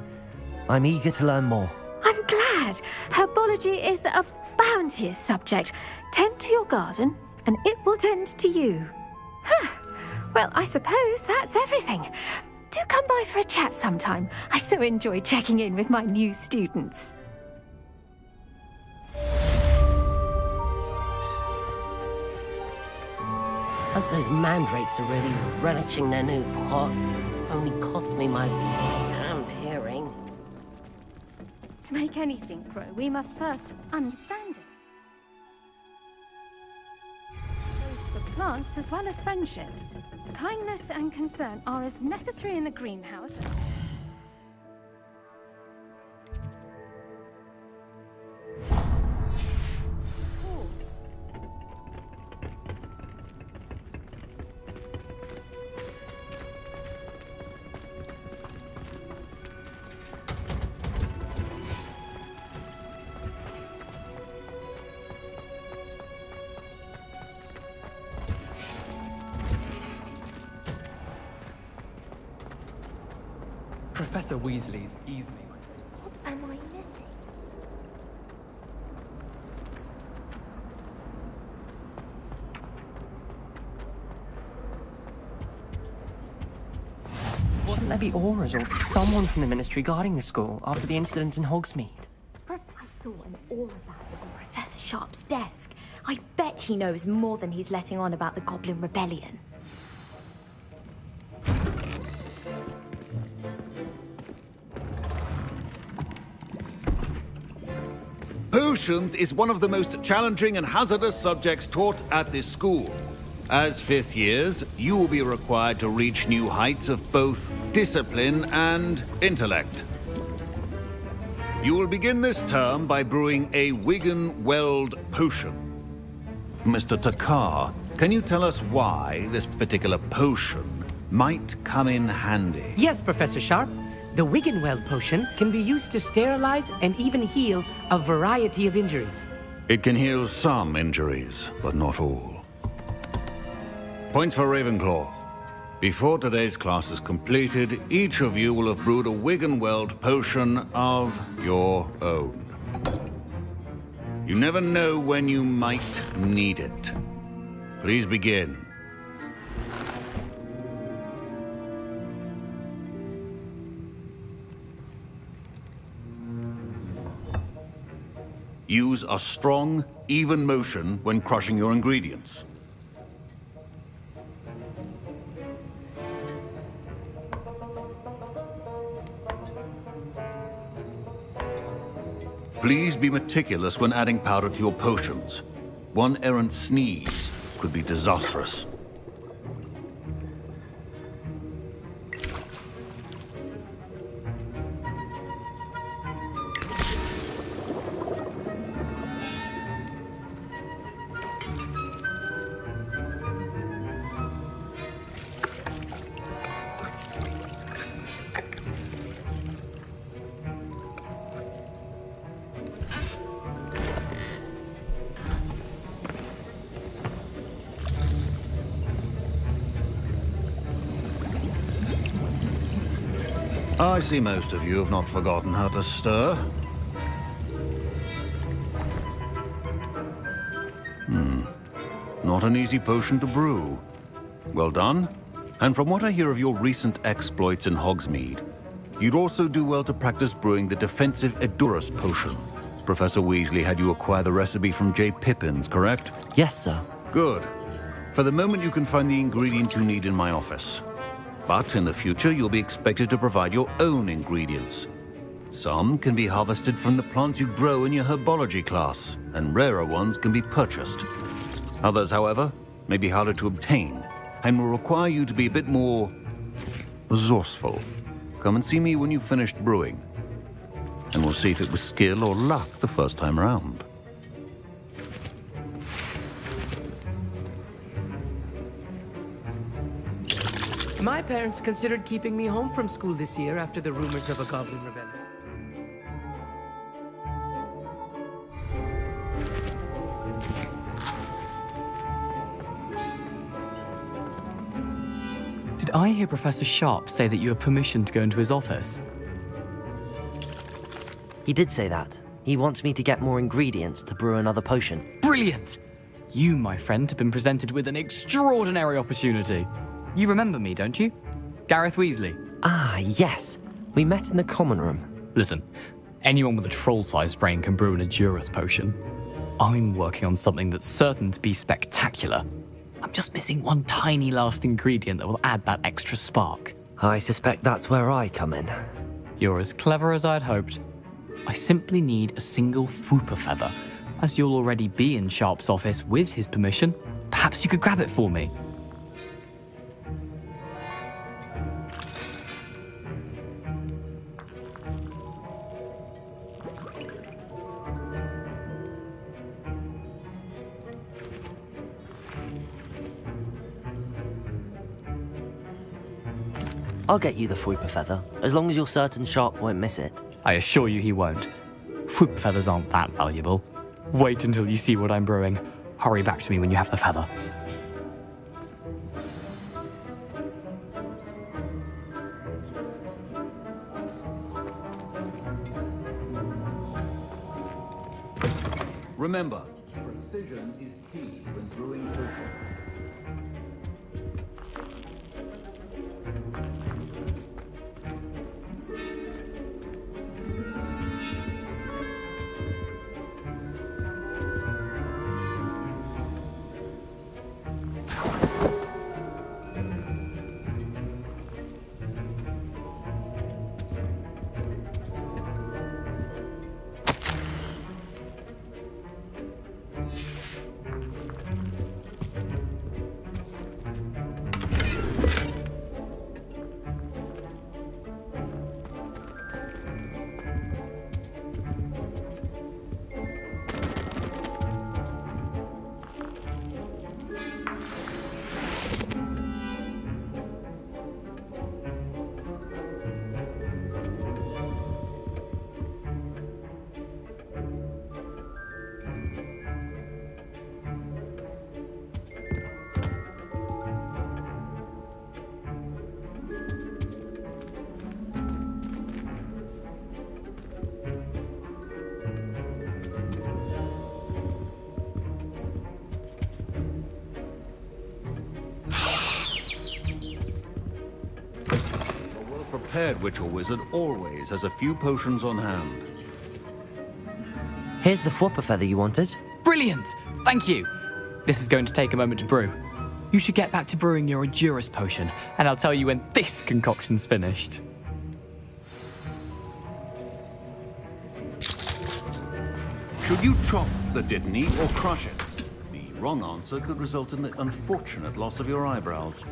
I'm eager to learn more. I'm glad. Herbology is a bounteous subject. Tend to your garden, and it will tend to you. Well, I suppose that's everything. Do come by for a chat sometime. I so enjoy checking in with my new students. Hope those mandrakes are really relishing their new pots. Only cost me my damned hearing. To make anything grow, we must first understand it. Goes for plants as well as friendships. Kindness and concern are as necessary in the greenhouse. Professor Weasley's easily. What am I missing? Wouldn't there be auras or someone from the Ministry guarding the school after the incident in Hogsmeade? I saw an aura bag on Professor Sharp's desk. I bet he knows more than he's letting on about the Goblin Rebellion. Potions is one of the most challenging and hazardous subjects taught at this school. As fifth years, you will be required to reach new heights of both discipline and intellect. You will begin this term by brewing a Wiggenweld potion. Mr. Takar, can you tell us why this particular potion might come in handy? Yes, Professor Sharp. The Wiggenweld potion can be used to sterilize and even heal a variety of injuries. It can heal some injuries, but not all. Points for Ravenclaw. Before today's class is completed, each of you will have brewed a Wiggenweld potion of your own. You never know when you might need it. Please begin. Use a strong, even motion when crushing your ingredients. Please be meticulous when adding powder to your potions. One errant sneeze could be disastrous. I see most of you have not forgotten how to stir. Not an easy potion to brew. Well done. And from what I hear of your recent exploits in Hogsmeade, you'd also do well to practice brewing the defensive Edurus potion. Professor Weasley had you acquire the recipe from J. Pippin's, correct? Yes, sir. Good. For the moment, you can find the ingredients you need in my office. But in the future, you'll be expected to provide your own ingredients. Some can be harvested from the plants you grow in your herbology class, and rarer ones can be purchased. Others, however, may be harder to obtain, and will require you to be a bit more resourceful. Come and see me when you've finished brewing, and we'll see if it was skill or luck the first time around. My parents considered keeping me home from school this year after the rumors of a Goblin Rebellion. Did I hear Professor Sharp say that you have permission to go into his office? He did say that. He wants me to get more ingredients to brew another potion. Brilliant! You, my friend, have been presented with an extraordinary opportunity. You remember me, don't you? Gareth Weasley. Ah, yes. We met in the common room. Listen, anyone with a troll-sized brain can brew an Edurus potion. I'm working on something that's certain to be spectacular. I'm just missing one tiny last ingredient that will add that extra spark. I suspect that's where I come in. You're as clever as I'd hoped. I simply need a single Fwooper feather. As you'll already be in Sharp's office with his permission, perhaps you could grab it for me. I'll get you the Fwooper feather, as long as you're certain Sharp won't miss it. I assure you he won't. Fwooper feathers aren't that valuable. Wait until you see what I'm brewing. Hurry back to me when you have the feather. Remember, precision is key when brewing potions. Prepared witch or wizard always has a few potions on hand. Here's the flopper feather you wanted. Brilliant! Thank you. This is going to take a moment to brew. You should get back to brewing your Adurus potion, and I'll tell you when this concoction's finished. Should you chop the Dittany or crush it? The wrong answer could result in the unfortunate loss of your eyebrows.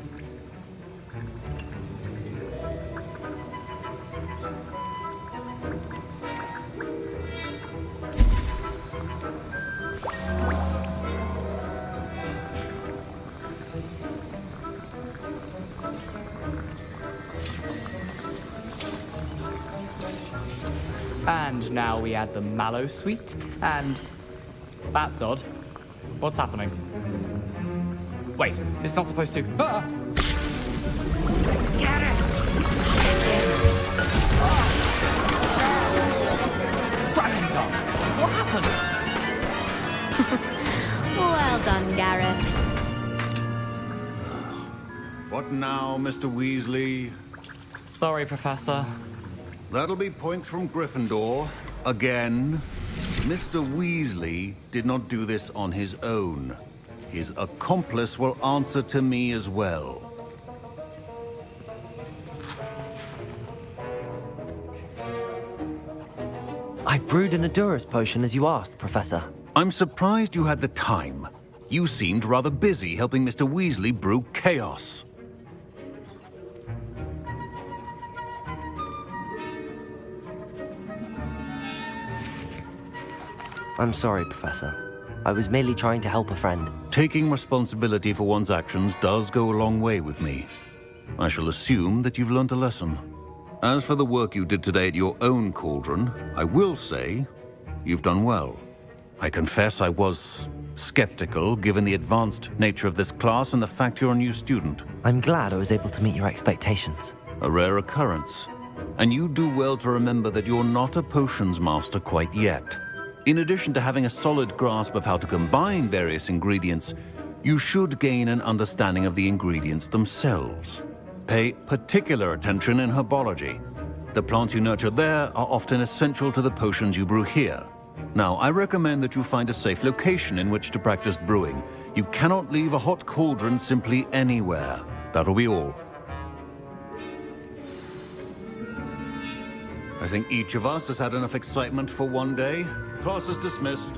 And now we add the mallow sweet, and that's odd. What's happening? Wait, it's not supposed to. Ah! Get it! Dragon's tongue! What happened? Well done, Gareth. What now, Mr. Weasley? Sorry, Professor. That'll be points from Gryffindor. Again. Mr. Weasley did not do this on his own. His accomplice will answer to me as well. I brewed an Adurus potion as you asked, Professor. I'm surprised you had the time. You seemed rather busy helping Mr. Weasley brew chaos. I'm sorry, Professor. I was merely trying to help a friend. Taking responsibility for one's actions does go a long way with me. I shall assume that you've learnt a lesson. As for the work you did today at your own cauldron, I will say you've done well. I confess I was skeptical, given the advanced nature of this class and the fact you're a new student. I'm glad I was able to meet your expectations. A rare occurrence. And you do well to remember that you're not a potions master quite yet. In addition to having a solid grasp of how to combine various ingredients, you should gain an understanding of the ingredients themselves. Pay particular attention in herbology. The plants you nurture there are often essential to the potions you brew here. Now, I recommend that you find a safe location in which to practice brewing. You cannot leave a hot cauldron simply anywhere. That'll be all. I think each of us has had enough excitement for one day. Class is dismissed.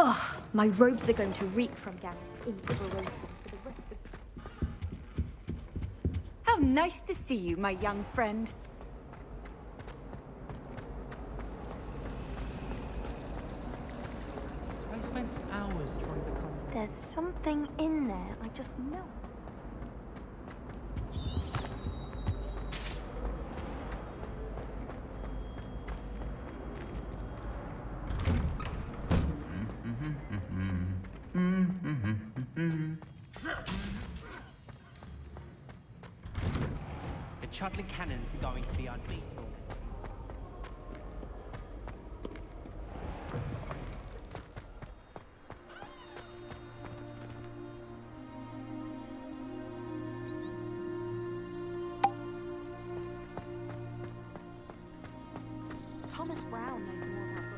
Ugh, my robes are going to reek from Gareth's inspiration for the rest of... How nice to see you, my young friend. I spent hours trying to come. There's something in there, I just know. The Chudley cannons are going to be unbeatable. Thomas Brown knows more about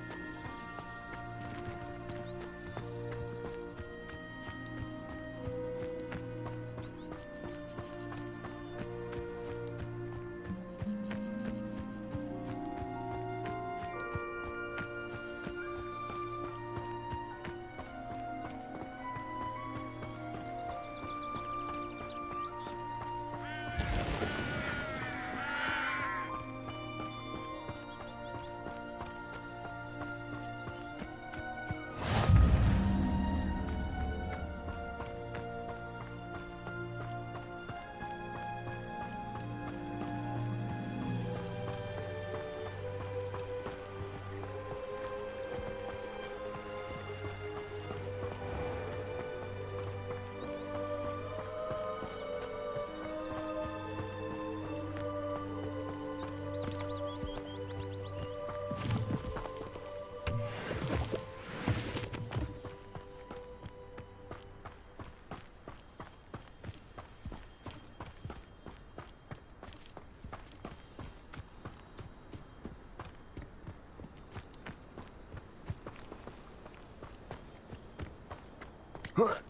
books.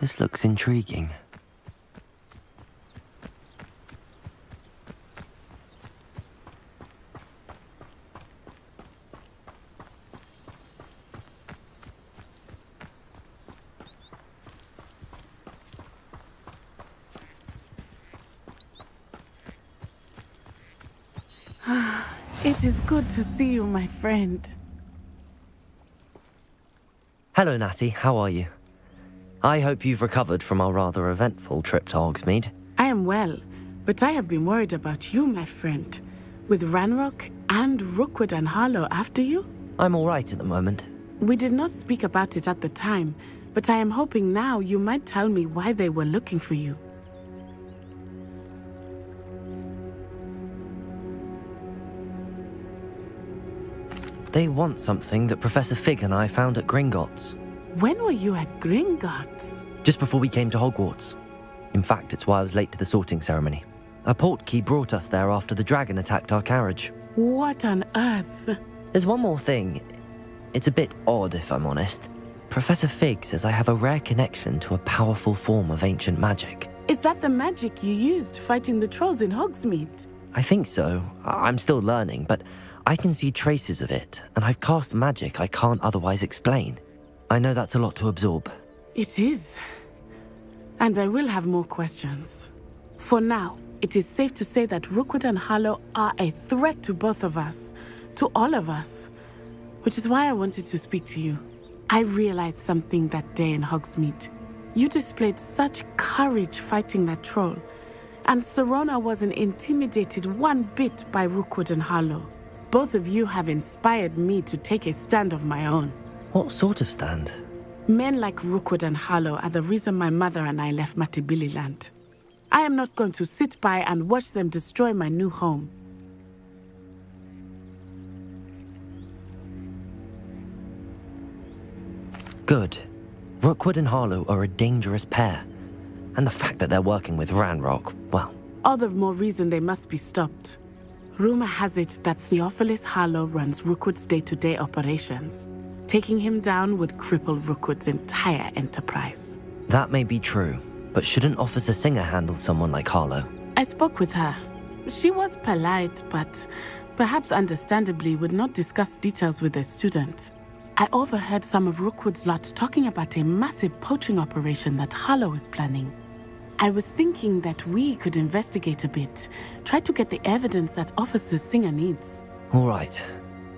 This looks intriguing. It is good to see you, my friend. Hello, Natty. How are you? I hope you've recovered from our rather eventful trip to Hogsmeade. I am well, but I have been worried about you, my friend. With Ranrock and Rookwood and Harlow after you? I'm all right at the moment. We did not speak about it at the time, but I am hoping now you might tell me why they were looking for you. They want something that Professor Fig and I found at Gringotts. When were you at Gringotts? Just before we came to Hogwarts. In fact, it's why I was late to the sorting ceremony. A portkey brought us there after the dragon attacked our carriage. What on earth? There's one more thing. It's a bit odd, if I'm honest. Professor Fig says I have a rare connection to a powerful form of ancient magic. Is that the magic you used fighting the trolls in Hogsmeade? I think so. I'm still learning, but I can see traces of it, and I've cast magic I can't otherwise explain. I know that's a lot to absorb. It is. And I will have more questions. For now, it is safe to say that Rookwood and Harlow are a threat to both of us, to all of us. Which is why I wanted to speak to you. I realized something that day in Hogsmeade. You displayed such courage fighting that troll, and Serona wasn't intimidated one bit by Rookwood and Harlow. Both of you have inspired me to take a stand of my own. What sort of stand? Men like Rookwood and Harlow are the reason my mother and I left Matibili land. I am not going to sit by and watch them destroy my new home. Good. Rookwood and Harlow are a dangerous pair. And the fact that they're working with Ranrock, well... All the more reason they must be stopped. Rumor has it that Theophilus Harlow runs Rookwood's day-to-day operations. Taking him down would cripple Rookwood's entire enterprise. That may be true, but shouldn't Officer Singer handle someone like Harlow? I spoke with her. She was polite, but perhaps understandably would not discuss details with a student. I overheard some of Rookwood's lot talking about a massive poaching operation that Harlow is planning. I was thinking that we could investigate a bit, try to get the evidence that Officer Singer needs. All right,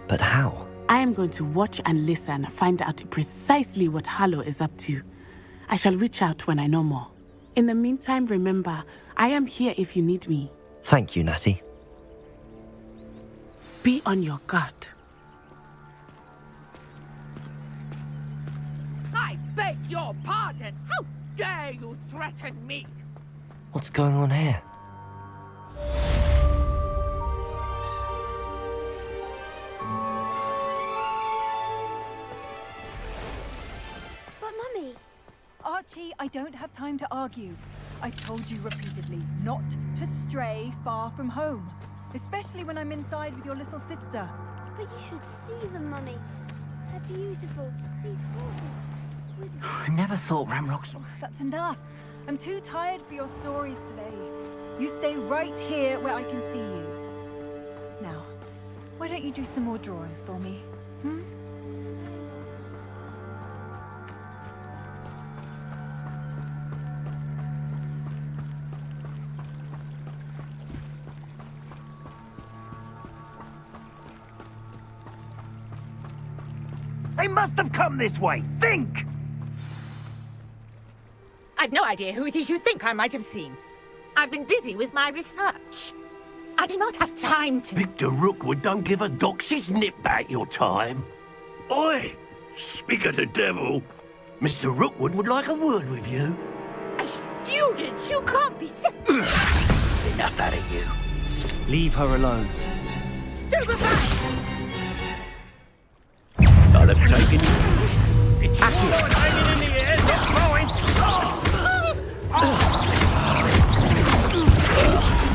but how? I am going to watch and listen, find out precisely what Harlow is up to. I shall reach out when I know more. In the meantime, remember, I am here if you need me. Thank you, Natty. Be on your guard. I beg your pardon. How dare you threaten me? What's going on here? But Mummy... Archie, I don't have time to argue. I've told you repeatedly not to stray far from home. Especially when I'm inside with your little sister. But you should see them, Mummy. They're beautiful. These horses. I never thought Ramrock's... That's enough. I'm too tired for your stories today. You stay right here where I can see you. Now, why don't you do some more drawings for me? Hmm? They must have come this way. Think! I've no idea who it is you think I might have seen. I've been busy with my research. I do not have time to... Victor Rookwood don't give a doxy's nip back your time. Oi! Speak of the devil. Mr. Rookwood would like a word with you. A student? You can't be... Enough out of you. Leave her alone. Stupefy! I'll have taken you. It's your hanging in the air, not mine.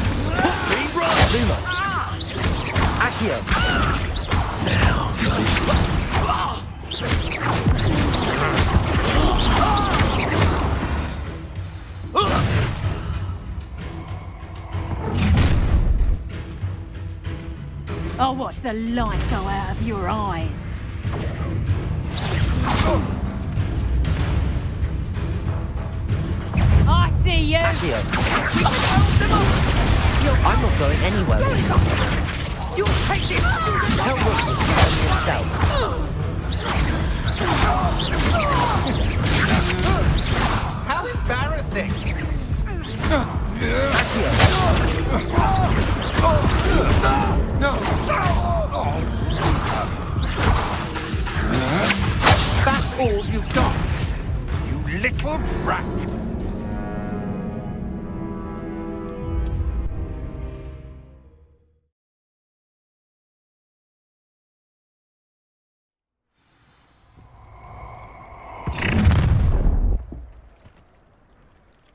Be right. Lumos. Accio. Now, I'll watch the light go out of your eyes. I see you! Accio. I'm not going anywhere with you. You'll take this! Tell Rookwood to send yourself. How embarrassing! that's all you've got. You little brat.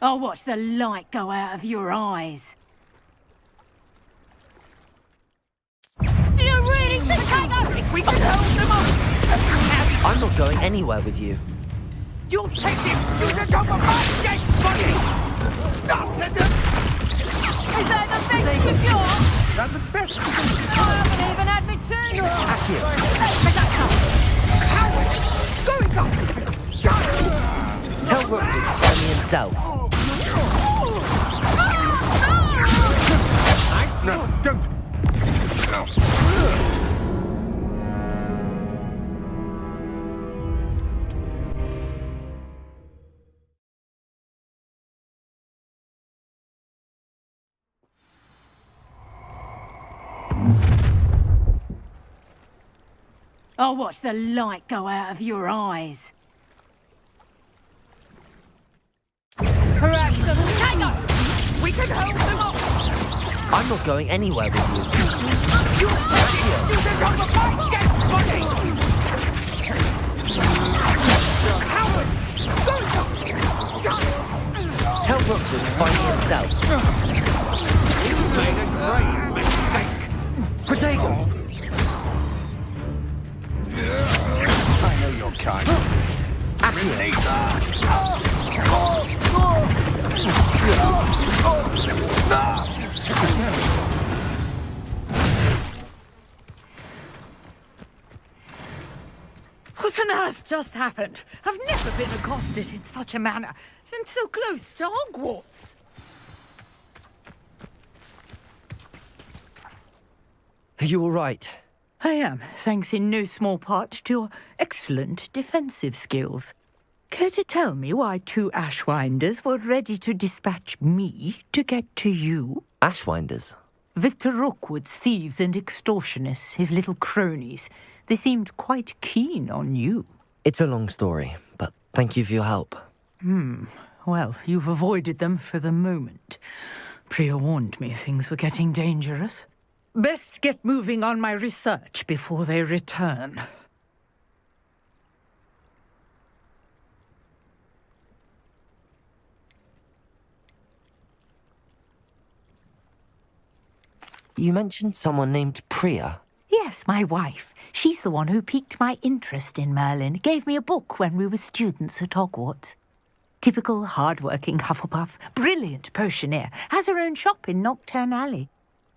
I'll watch the light go out of your eyes. Do you really think I know? If we can hold them up! I'm not going anywhere with you. You'll take this student off of my dead body! Is that the best of yours? That the best? I haven't even had me turn. Going up! Tell Rookwood to find me himself. No, don't! No. I'll watch the light go out of your eyes. Perhaps a tango! We can hold them off! I'm not going anywhere with you. You think I'm a fight? Get money! Cowards! Tell Rookwood to find me himself. You made a great mistake. Potato! I know your kind. What on earth just happened? I've never been accosted in such a manner, and so close to Hogwarts. Are you all right? I am, thanks in no small part to your excellent defensive skills. Care to tell me why 2 Ashwinders were ready to dispatch me to get to you? Ashwinders? Victor Rookwood's thieves and extortionists, his little cronies. They seemed quite keen on you. It's a long story, but thank you for your help. Well, you've avoided them for the moment. Priya warned me things were getting dangerous. Best get moving on my research before they return. You mentioned someone named Priya. Yes, my wife. She's the one who piqued my interest in Merlin. Gave me a book when we were students at Hogwarts. Typical hard-working Hufflepuff. Brilliant potioneer. Has her own shop in Knockturn Alley.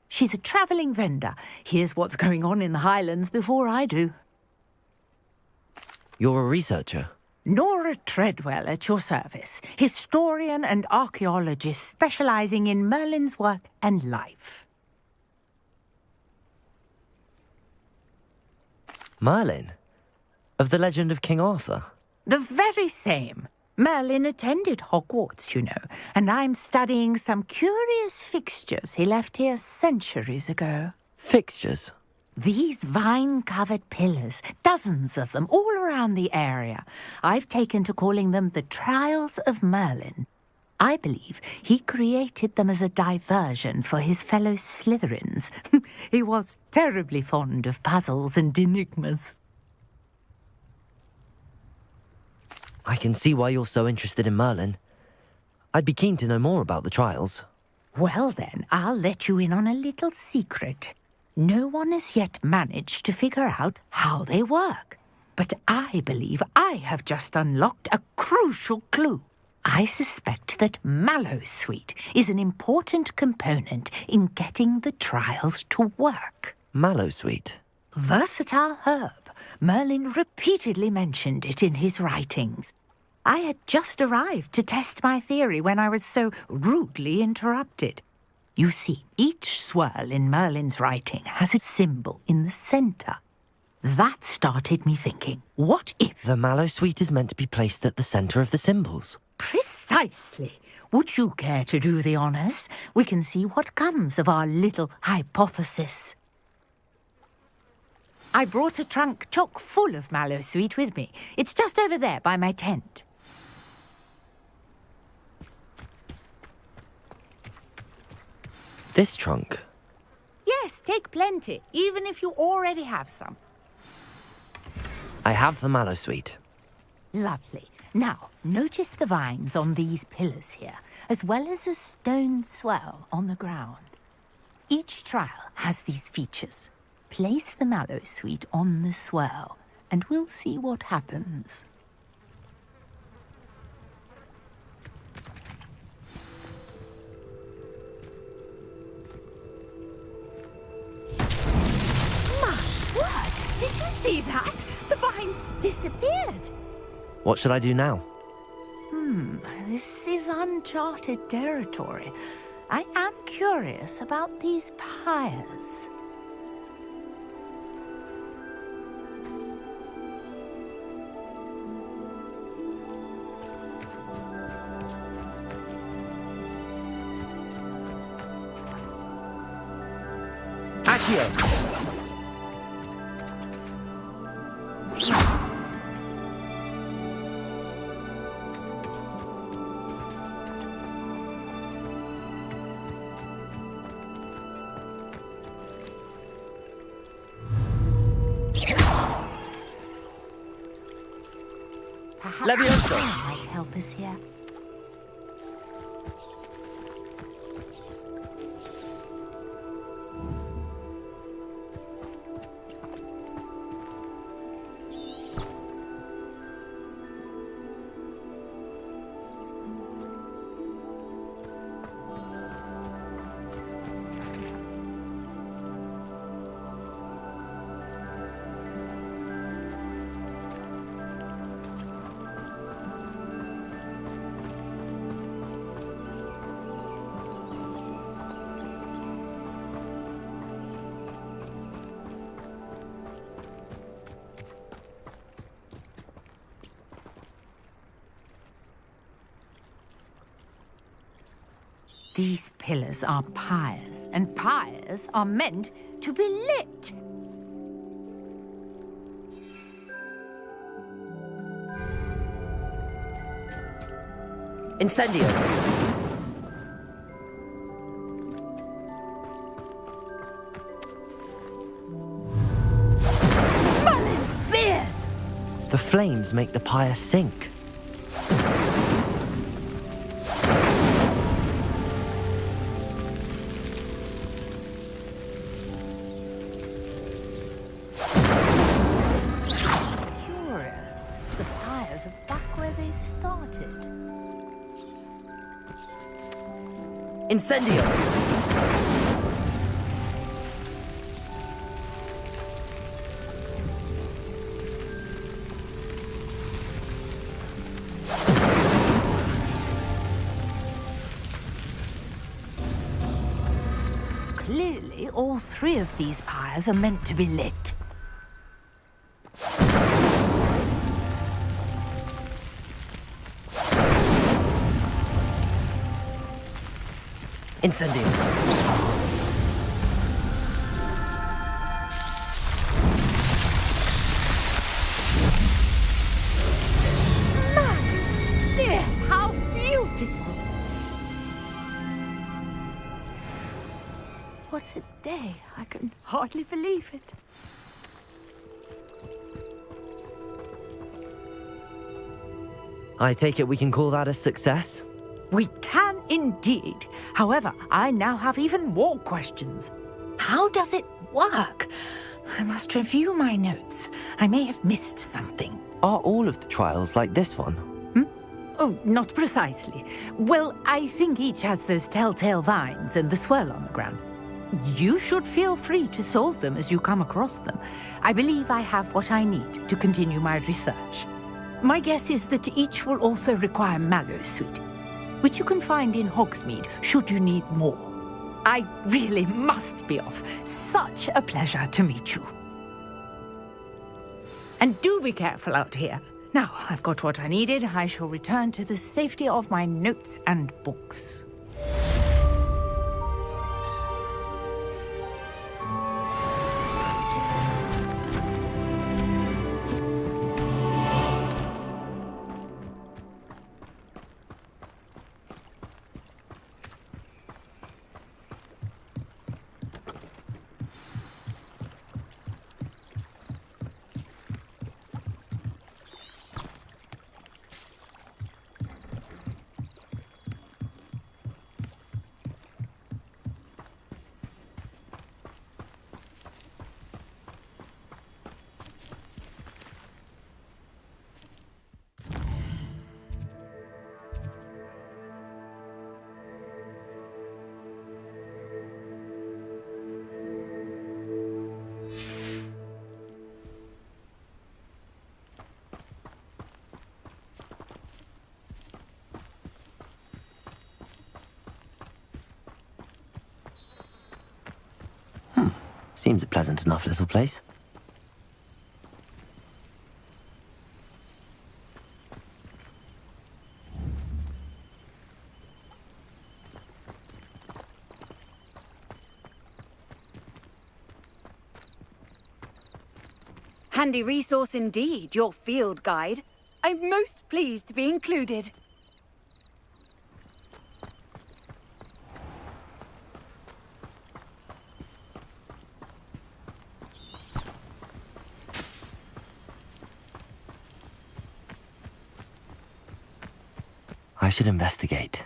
She's a travelling vendor. Hears what's going on in the Highlands before I do. You're a researcher? Nora Treadwell at your service. Historian and archaeologist specialising in Merlin's work and life. Merlin? Of the legend of King Arthur? The very same. Merlin attended Hogwarts, you know, and I'm studying some curious fixtures he left here centuries ago. Fixtures? These vine-covered pillars, dozens of them, all around the area. I've taken to calling them the Trials of Merlin. I believe he created them as a diversion for his fellow Slytherins. He was terribly fond of puzzles and enigmas. I can see why you're so interested in Merlin. I'd be keen to know more about the trials. Well then, I'll let you in on a little secret. No one has yet managed to figure out how they work. But I believe I have just unlocked a crucial clue. I suspect that Mallowsweet is an important component in getting the trials to work. Mallowsweet? Versatile herb. Merlin repeatedly mentioned it in his writings. I had just arrived to test my theory when I was so rudely interrupted. You see, each swirl in Merlin's writing has a symbol in the centre. That started me thinking, what if... The Mallowsweet is meant to be placed at the centre of the symbols. Precisely. Would you care to do the honours? We can see what comes of our little hypothesis. I brought a trunk chock full of Mallowsweet with me. It's just over there by my tent. This trunk? Yes, take plenty, even if you already have some. I have the Mallowsweet. Lovely. Now, notice the vines on these pillars here, as well as a stone swell on the ground. Each trial has these features. Place the Mallowsweet on the swirl, and we'll see what happens. See that? The vines disappeared. What should I do now? This is uncharted territory. I am curious about these pyres. Accio! Perhaps Levioso! might help us here. These pillars are pyres, and pyres are meant to be lit. Incendio! Mullins beers! The flames make the pyre sink. Curious. The pyres are back where they started. Incendio! Clearly, all three of these pyres are meant to be lit. Incendio! There, how beautiful! What a day! I can hardly believe it. I take it we can call that a success? We can indeed. However, I now have even more questions. How does it work? I must review my notes. I may have missed something. Are all of the trials like this one? Oh, not precisely. Well, I think each has those telltale vines and the swirl on the ground. You should feel free to solve them as you come across them. I believe I have what I need to continue my research. My guess is that each will also require mallow sweet, which you can find in Hogsmeade should you need more. I really must be off. Such a pleasure to meet you. And do be careful out here. Now, I've got what I needed. I shall return to the safety of my notes and books. Seems a pleasant enough little place. Handy resource indeed, your field guide. I'm most pleased to be included. I should investigate.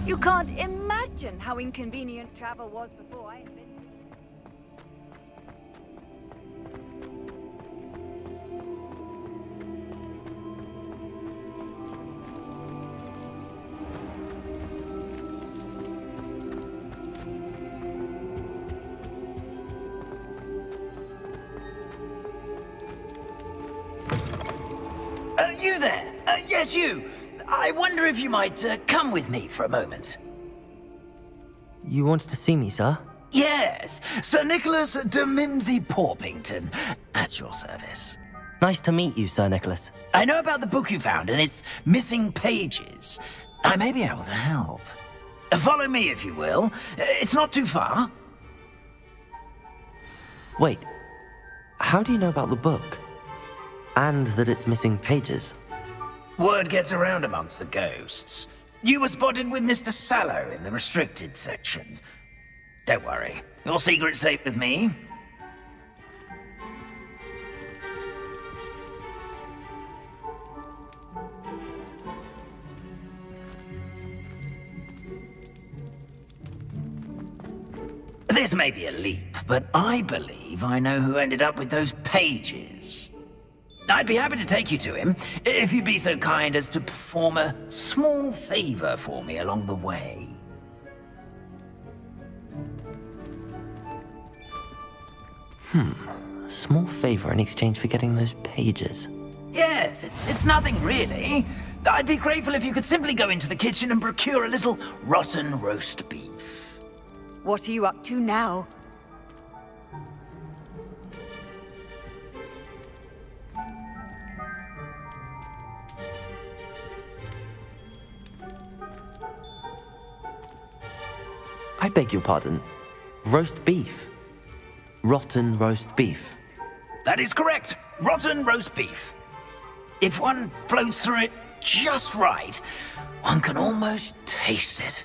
You can't imagine how inconvenient travel was before I invented You there? Yes, you. I wonder if you might come with me for a moment. You wanted to see me, sir? Yes, Sir Nicholas de Mimsy Porpington, at your service. Nice to meet you, Sir Nicholas. I know about the book you found and its missing pages. I may be able to help. Follow me, if you will. It's not too far. Wait, how do you know about the book? And that it's missing pages? Word gets around amongst the ghosts. You were spotted with Mr. Sallow in the restricted section. Don't worry, your secret's safe with me. This may be a leap, but I believe I know who ended up with those pages. I'd be happy to take you to him, if you'd be so kind as to perform a small favor for me along the way. A small favor in exchange for getting those pages. Yes, it's nothing really. I'd be grateful if you could simply go into the kitchen and procure a little rotten roast beef. What are you up to now? I beg your pardon. Roast beef. Rotten roast beef. That is correct. Rotten roast beef. If one floats through it just right, one can almost taste it.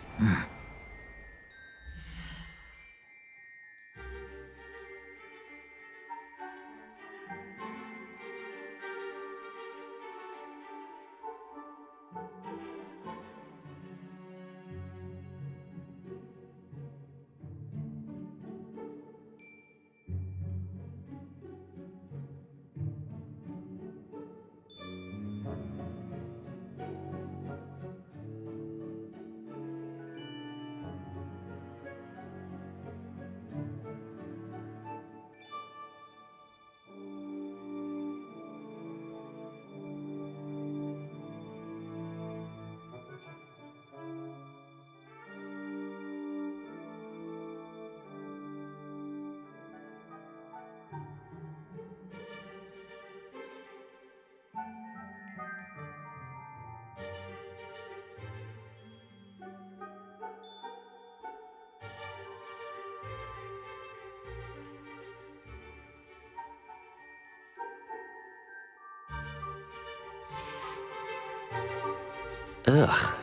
Ugh.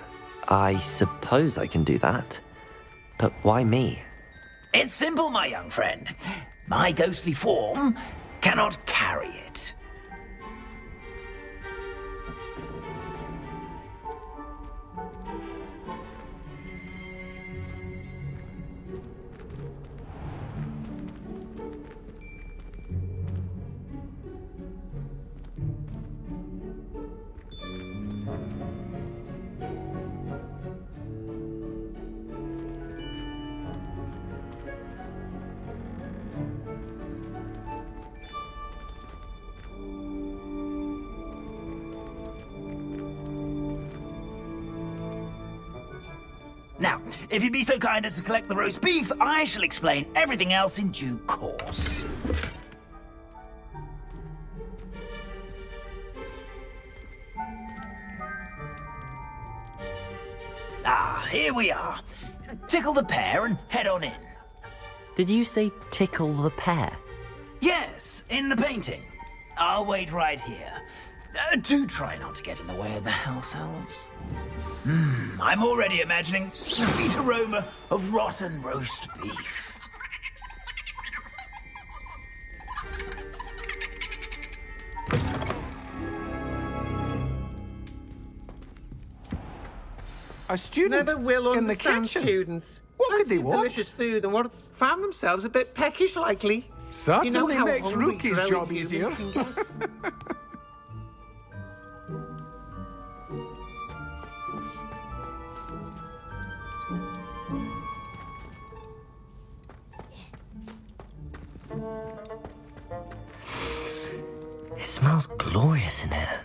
I suppose I can do that. But why me? It's simple, my young friend. My ghostly form cannot carry it. Now, if you'd be so kind as to collect the roast beef, I shall explain everything else in due course. Ah, here we are. Tickle the pear and head on in. Did you say tickle the pear? Yes, in the painting. I'll wait right here. Do try not to get in the way of the house elves. I'm already imagining sweet aroma of rotten roast beef. A student never will in the understand kitchen. students. What could they Plenty of want? delicious food and what found themselves a bit peckish likely. Certainly you know how makes hungry Rookie's growing job humans easier. can get? It smells glorious in here.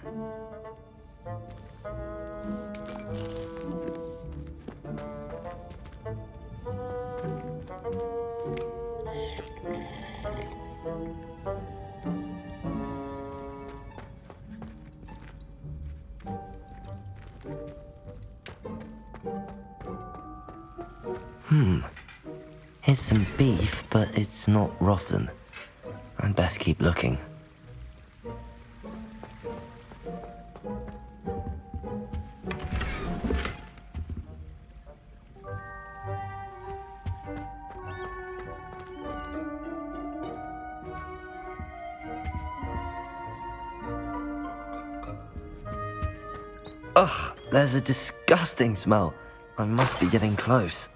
Here's some beef, but it's not rotten. I'd best keep looking. Ugh, there's a disgusting smell. I must be getting close.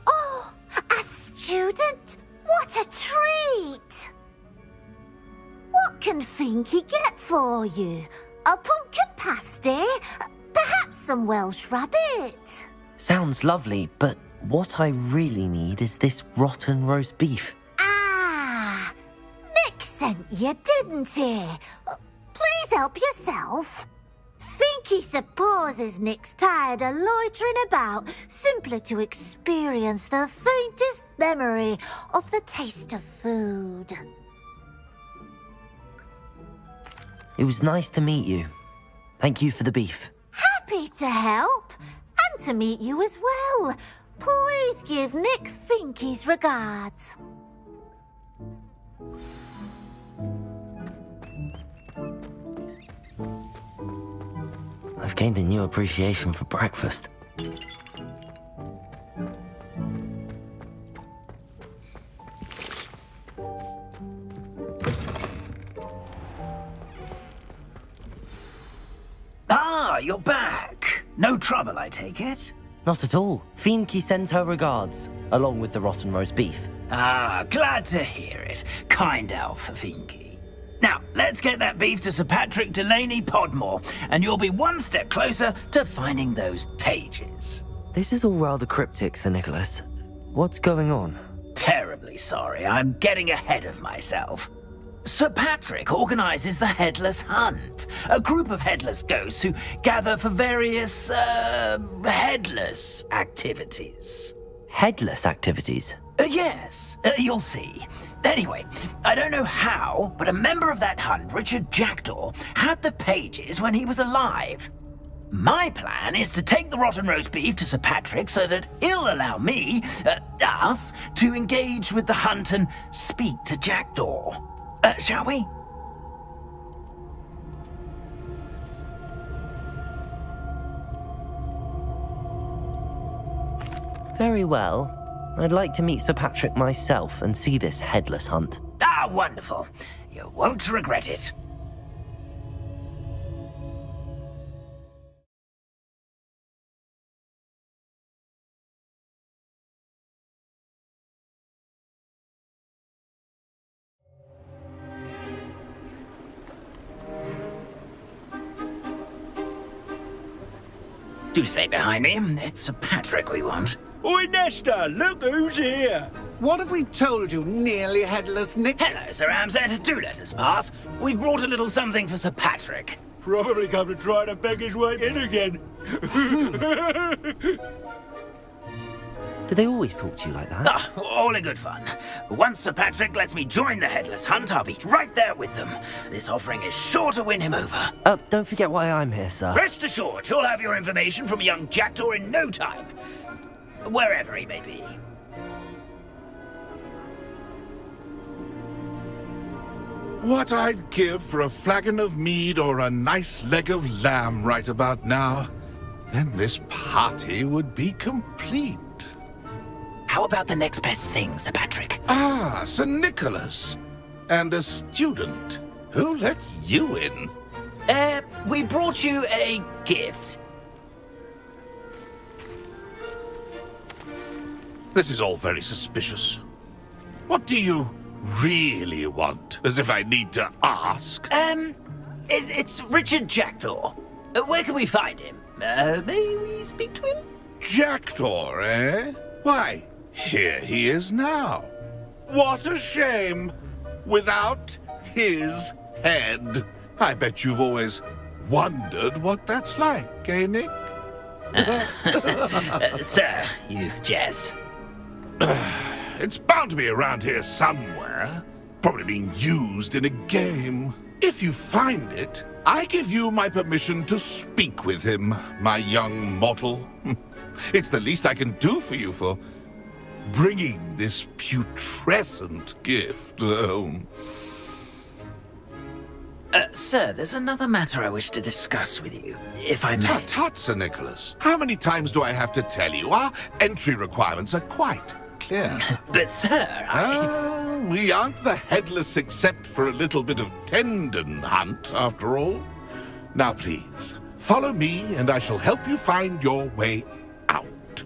Oh, a student? What a treat! What can Finky get for you? A pumpkin pasty? Perhaps some Welsh rabbit? Sounds lovely, but what I really need is this rotten roast beef. Ah, Nick sent you, didn't he? Please Please help yourself. Finky supposes Nick's tired of loitering about, simply to experience the faintest memory of the taste of food. It was nice to meet you. Thank you for the beef. Happy to help, and to meet you as well. Please give Nick Finky's regards. I've gained a new appreciation for breakfast. Ah, you're back. No trouble, I take it? Not at all. Finky sends her regards, along with the rotten roast beef. Ah, glad to hear it. Kind elf, Finky. Now, let's get that beef to Sir Patrick Delaney Podmore, and you'll be one step closer to finding those pages. This is all rather cryptic, Sir Nicholas. What's going on? Terribly sorry, I'm getting ahead of myself. Sir Patrick organises the Headless Hunt, a group of headless ghosts who gather for various, headless activities. Headless activities? Yes, you'll see. Anyway, I don't know how, but a member of that hunt, Richard Jackdaw, had the pages when he was alive. My plan is to take the rotten roast beef to Sir Patrick so that he'll allow me, us, to engage with the hunt and speak to Jackdaw. Shall we? Very well. I'd like to meet Sir Patrick myself and see this headless hunt. Ah, wonderful. You won't regret it. Do stay behind me. It's Sir Patrick we want. Oi, Nesta, look who's here. What have we told you, nearly headless Nick? Hello, Sir Ramsay. Do let us pass. We've brought a little something for Sir Patrick. Probably come to try to beg his way in again. Do they always talk to you like that? Ah, all in good fun. Once Sir Patrick lets me join the Headless Hunt, I'll be right there with them. This offering is sure to win him over. Don't forget why I'm here, sir. Rest assured, you'll have your information from a young Jackdaw in no time. Wherever he may be. What I'd give for a flagon of mead or a nice leg of lamb right about now. Then this party would be complete. How about the next best thing, Sir Patrick? Ah, Sir Nicholas. And a student. Who let you in? We brought you a gift. This is all very suspicious. What do you really want? As if I need to ask. It's Richard Jackdaw. Where can we find him? May we speak to him? Jackdaw, eh? Why, here he is now. What a shame. Without his head. I bet you've always wondered what that's like, eh, Nick? Sir, you jest. It's bound to be around here somewhere. Probably being used in a game. If you find it, I give you my permission to speak with him, my young mortal. It's the least I can do for you for bringing this putrescent gift home. Sir, there's another matter I wish to discuss with you, if I may. Tut, Sir Nicholas. How many times do I have to tell you? Our entry requirements are quite clear. But, sir, we aren't the headless except for a little bit of tendon hunt, after all. Now, please, follow me, and I shall help you find your way out.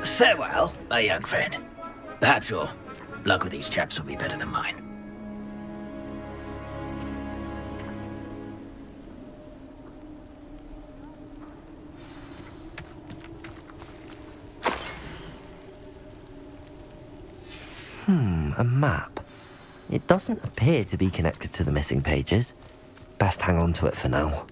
Farewell, my young friend. Perhaps your luck with these chaps will be better than mine. A map. It doesn't appear to be connected to the missing pages. Best hang on to it for now.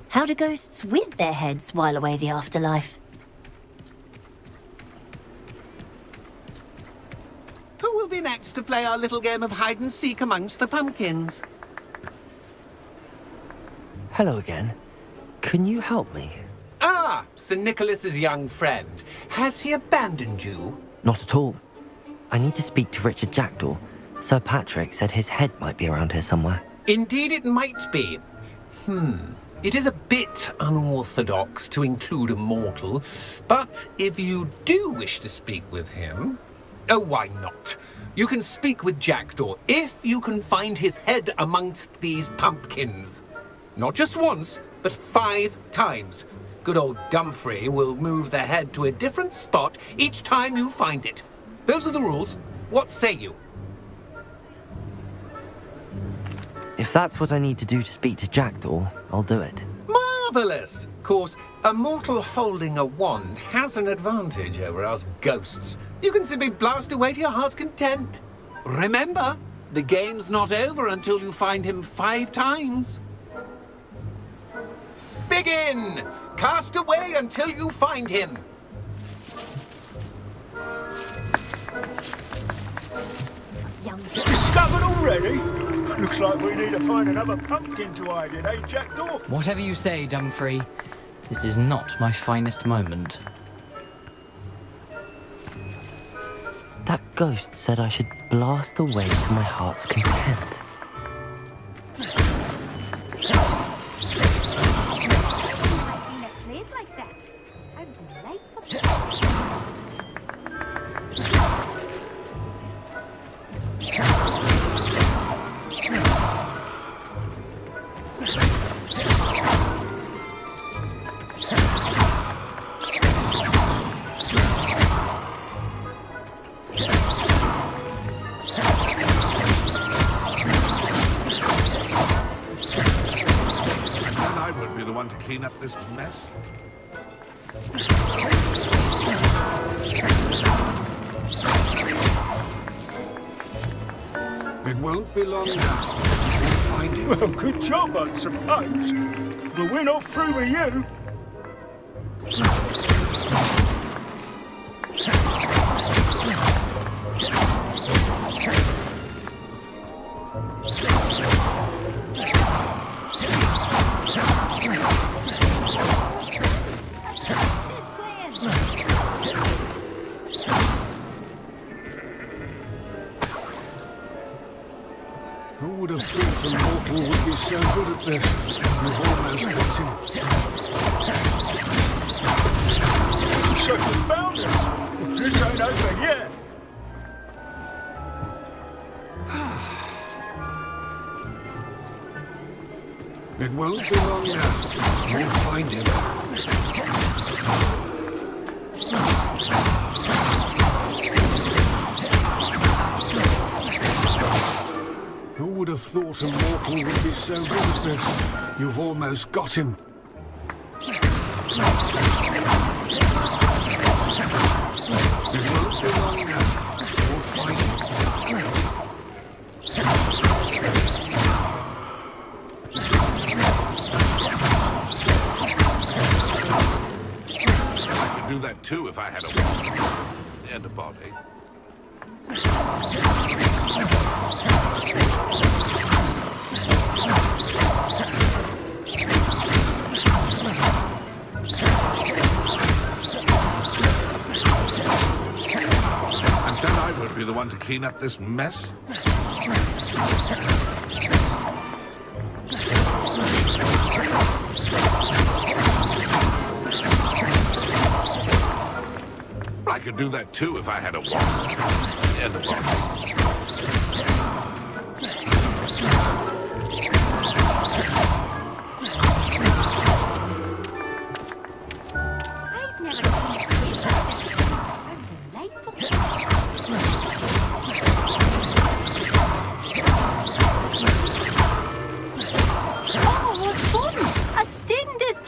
How do ghosts with their heads while away the afterlife? Who will be next to play our little game of hide-and-seek amongst the pumpkins? Hello again. Can you help me? Ah, Sir Nicholas's young friend. Has he abandoned you? Not at all. I need to speak to Richard Jackdaw. Sir Patrick said his head might be around here somewhere. Indeed it might be. It is a bit unorthodox to include a mortal, but if you do wish to speak with him, oh, why not? You can speak with Jackdaw if you can find his head amongst these pumpkins. Not just once, but 5 times. Good old Dumfrey will move the head to a different spot each time you find it. Those are the rules. What say you? If that's what I need to do to speak to Jackdaw, I'll do it. Marvellous! Of course, a mortal holding a wand has an advantage over us ghosts. You can simply blast away to your heart's content. Remember, the game's not over until you find him 5 times. Begin! Cast away until you find him. Discovered already? Looks like we need to find another pumpkin to hide in, eh, Jackdaw? Whatever you say, Dumfrey. This is not my finest moment. That ghost said I should blast away to my heart's content. Clean up this mess? It won't be long now. We'll find him. Well, good job, I suppose. But we're not through with you. Who would have thought a mortal would be so good at this? We've almost got him. So you found us. This ain't over yet. It won't be long now. We'll find him. Who would have thought a mortal would be so good at this? You've almost got him. It won't be long now. We'll find him. I could do that too if I had a wand and a body. And then I would be the one to clean up this mess. I could do that too if I had a wand and a body. Oh, what fun! A student is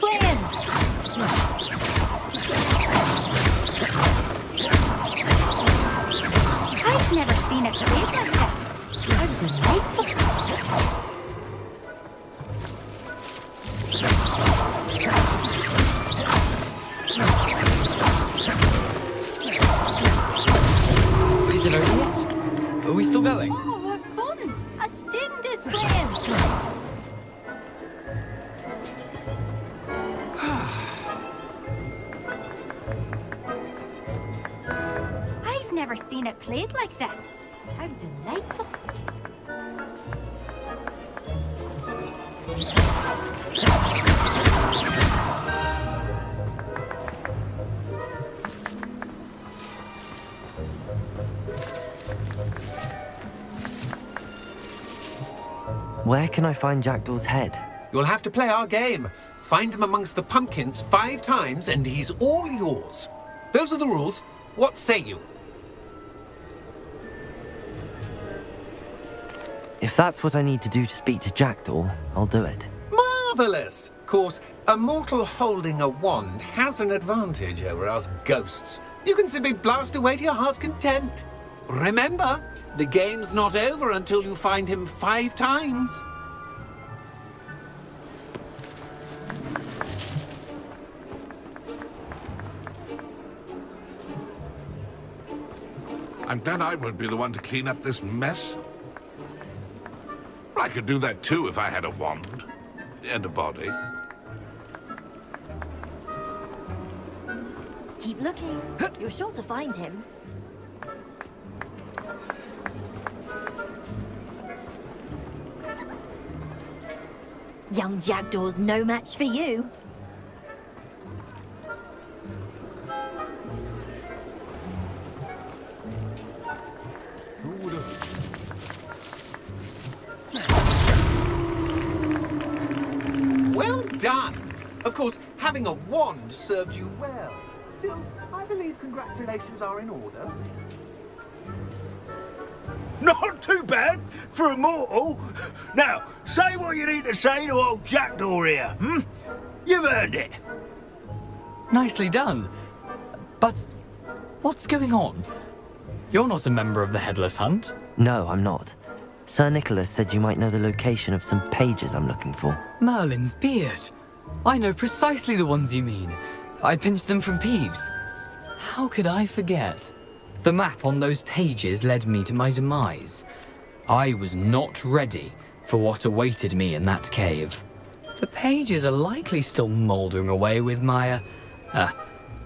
we still going? Oh, what fun! A student is playing! I've never seen it played like this. How delightful. Where can I find Jackdaw's head? You'll have to play our game. Find him amongst the pumpkins 5 times and he's all yours. Those are the rules. What say you? If that's what I need to do to speak to Jackdaw, I'll do it. Marvellous! Of course, a mortal holding a wand has an advantage over us ghosts. You can simply blast away to your heart's content. Remember, the game's not over until you find him 5 times. I'm glad I won't be the one to clean up this mess. I could do that too if I had a wand and a body. Keep looking. You're sure to find him. Young Jackdaw's no match for you. Well done! Of course, having a wand served you well. Still, I believe congratulations are in order. Not too bad for a mortal. Now, say what you need to say to old Jackdaw here, hmm? You've earned it. Nicely done. But what's going on? You're not a member of the Headless Hunt. No, I'm not. Sir Nicholas said you might know the location of some pages I'm looking for. Merlin's beard. I know precisely the ones you mean. I pinched them from Peeves. How could I forget? The map on those pages led me to my demise. I was not ready for what awaited me in that cave. The pages are likely still mouldering away with my,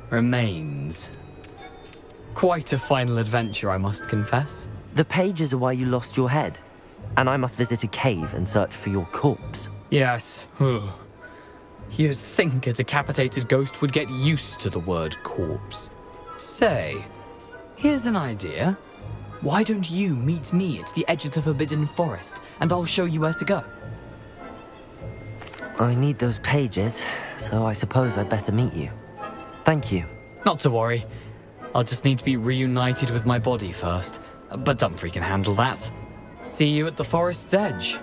remains. Quite a final adventure, I must confess. The pages are why you lost your head, and I must visit a cave and search for your corpse. Yes. You'd think a decapitated ghost would get used to the word corpse. Say, here's an idea. Why don't you meet me at the edge of the Forbidden Forest, and I'll show you where to go? I need those pages, so I suppose I'd better meet you. Thank you. Not to worry. I'll just need to be reunited with my body first. But Dumfries can handle that. See you at the forest's edge.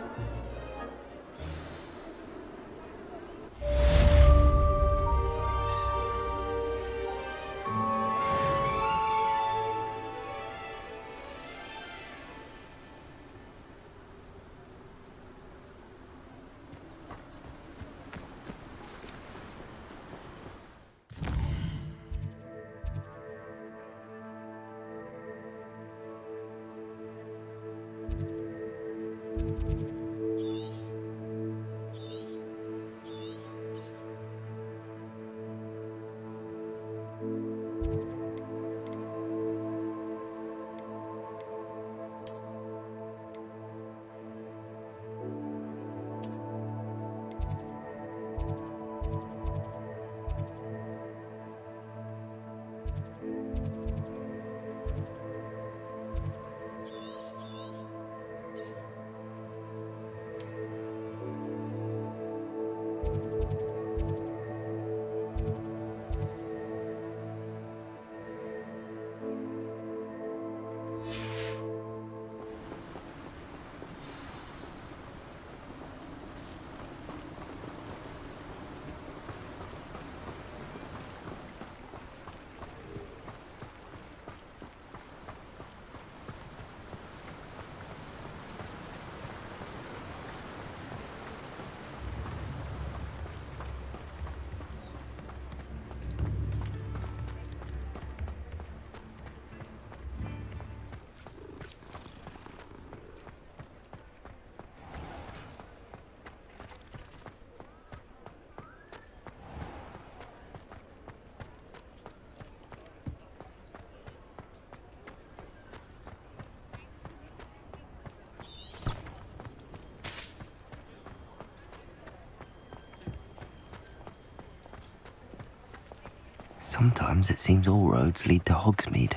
Sometimes it seems all roads lead to Hogsmeade.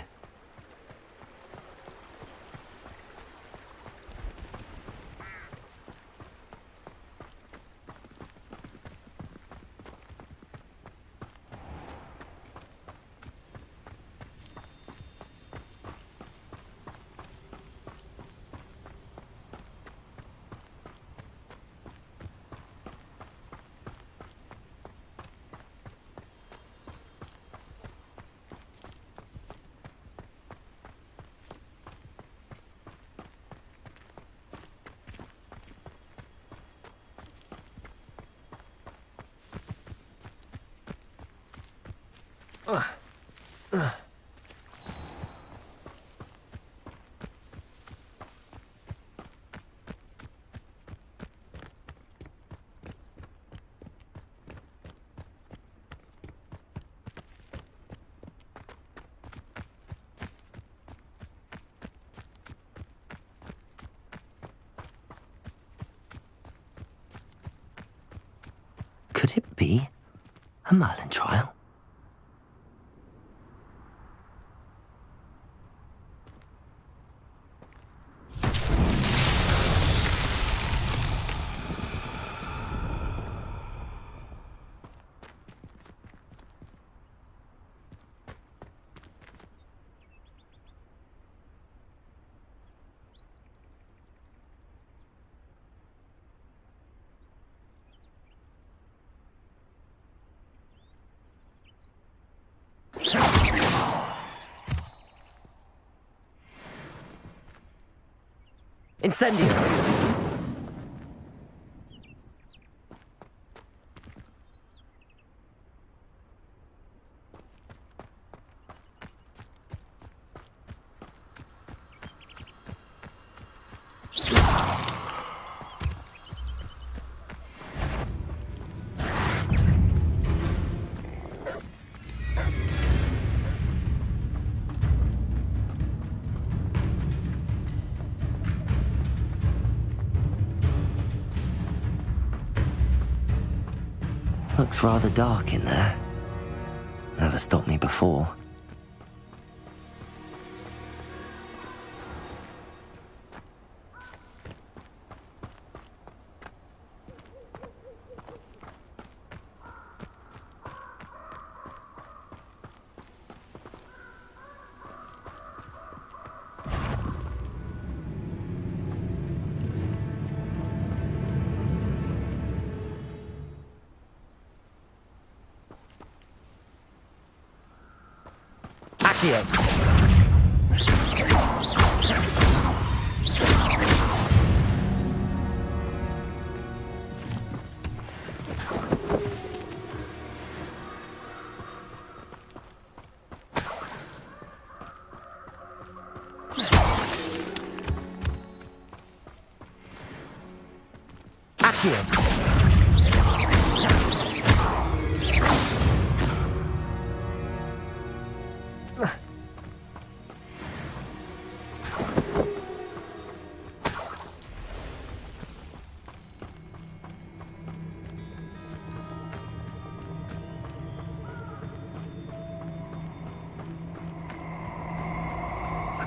Could it be a Merlin trial? Incendio! Looks rather dark in there. Never stopped me before.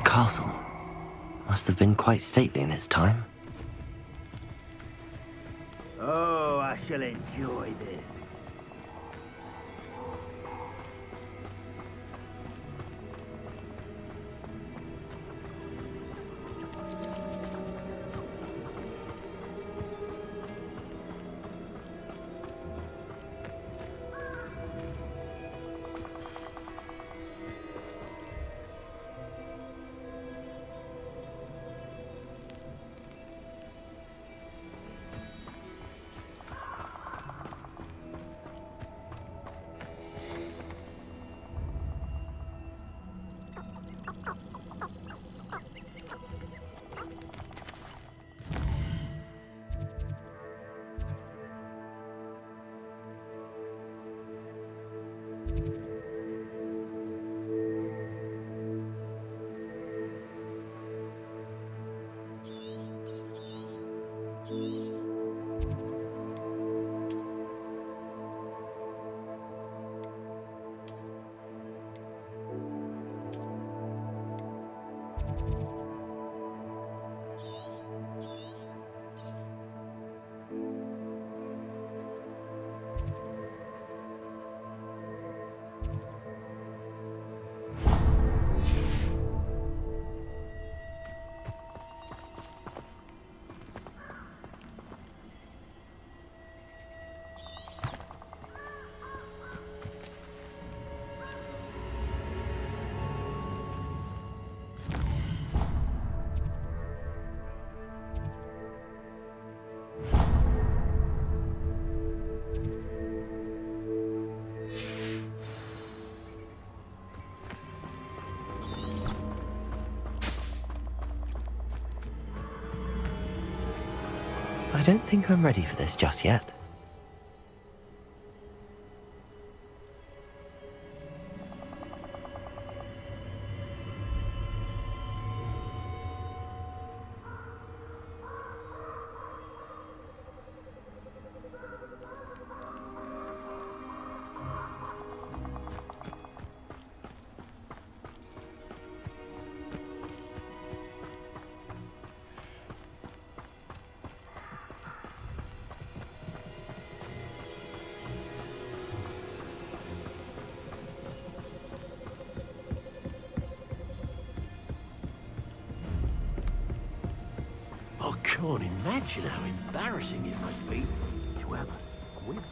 Castle must have been quite stately in its time. Oh, I shall enjoy this. I don't think I'm ready for this just yet. I can't imagine how embarrassing it must be to have a quiz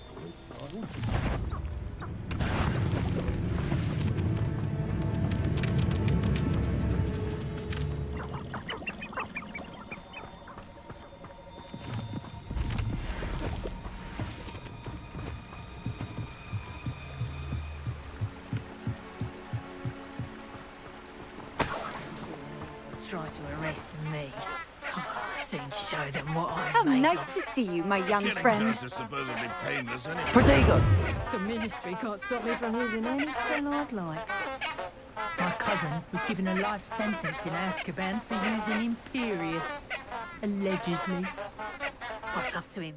Try to arrest me. Soon show them what I'm How made nice of. to see you, my young friend. supposedly painless anyway. Protego! The ministry can't stop me from using any spell I'd like. My cousin was given a life sentence in Azkaban for using Imperius. Allegedly. Hot off to him.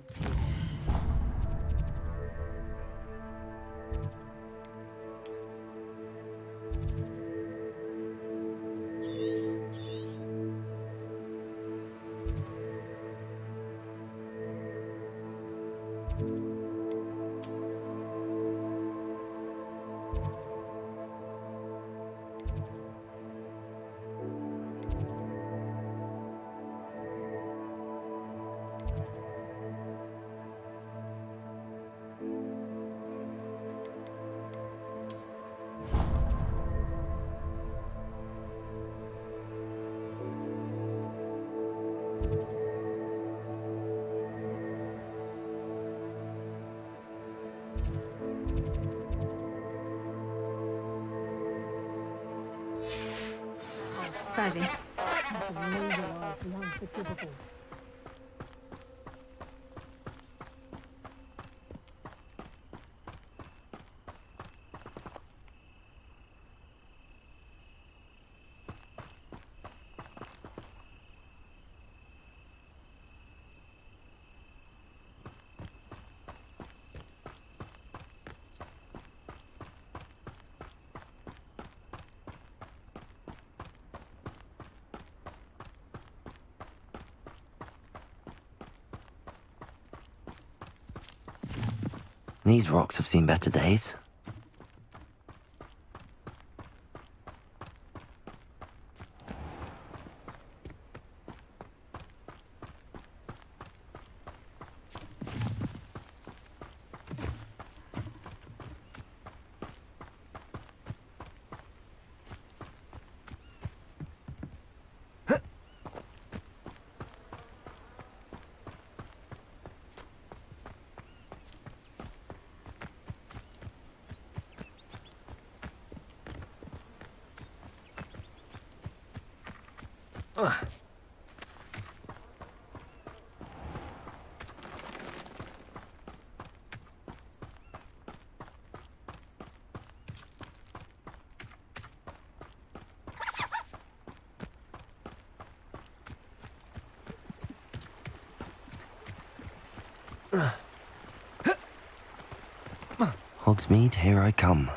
Spavin. I can legalize the unforgivable. These rocks have seen better days. Hogsmeade, here I come.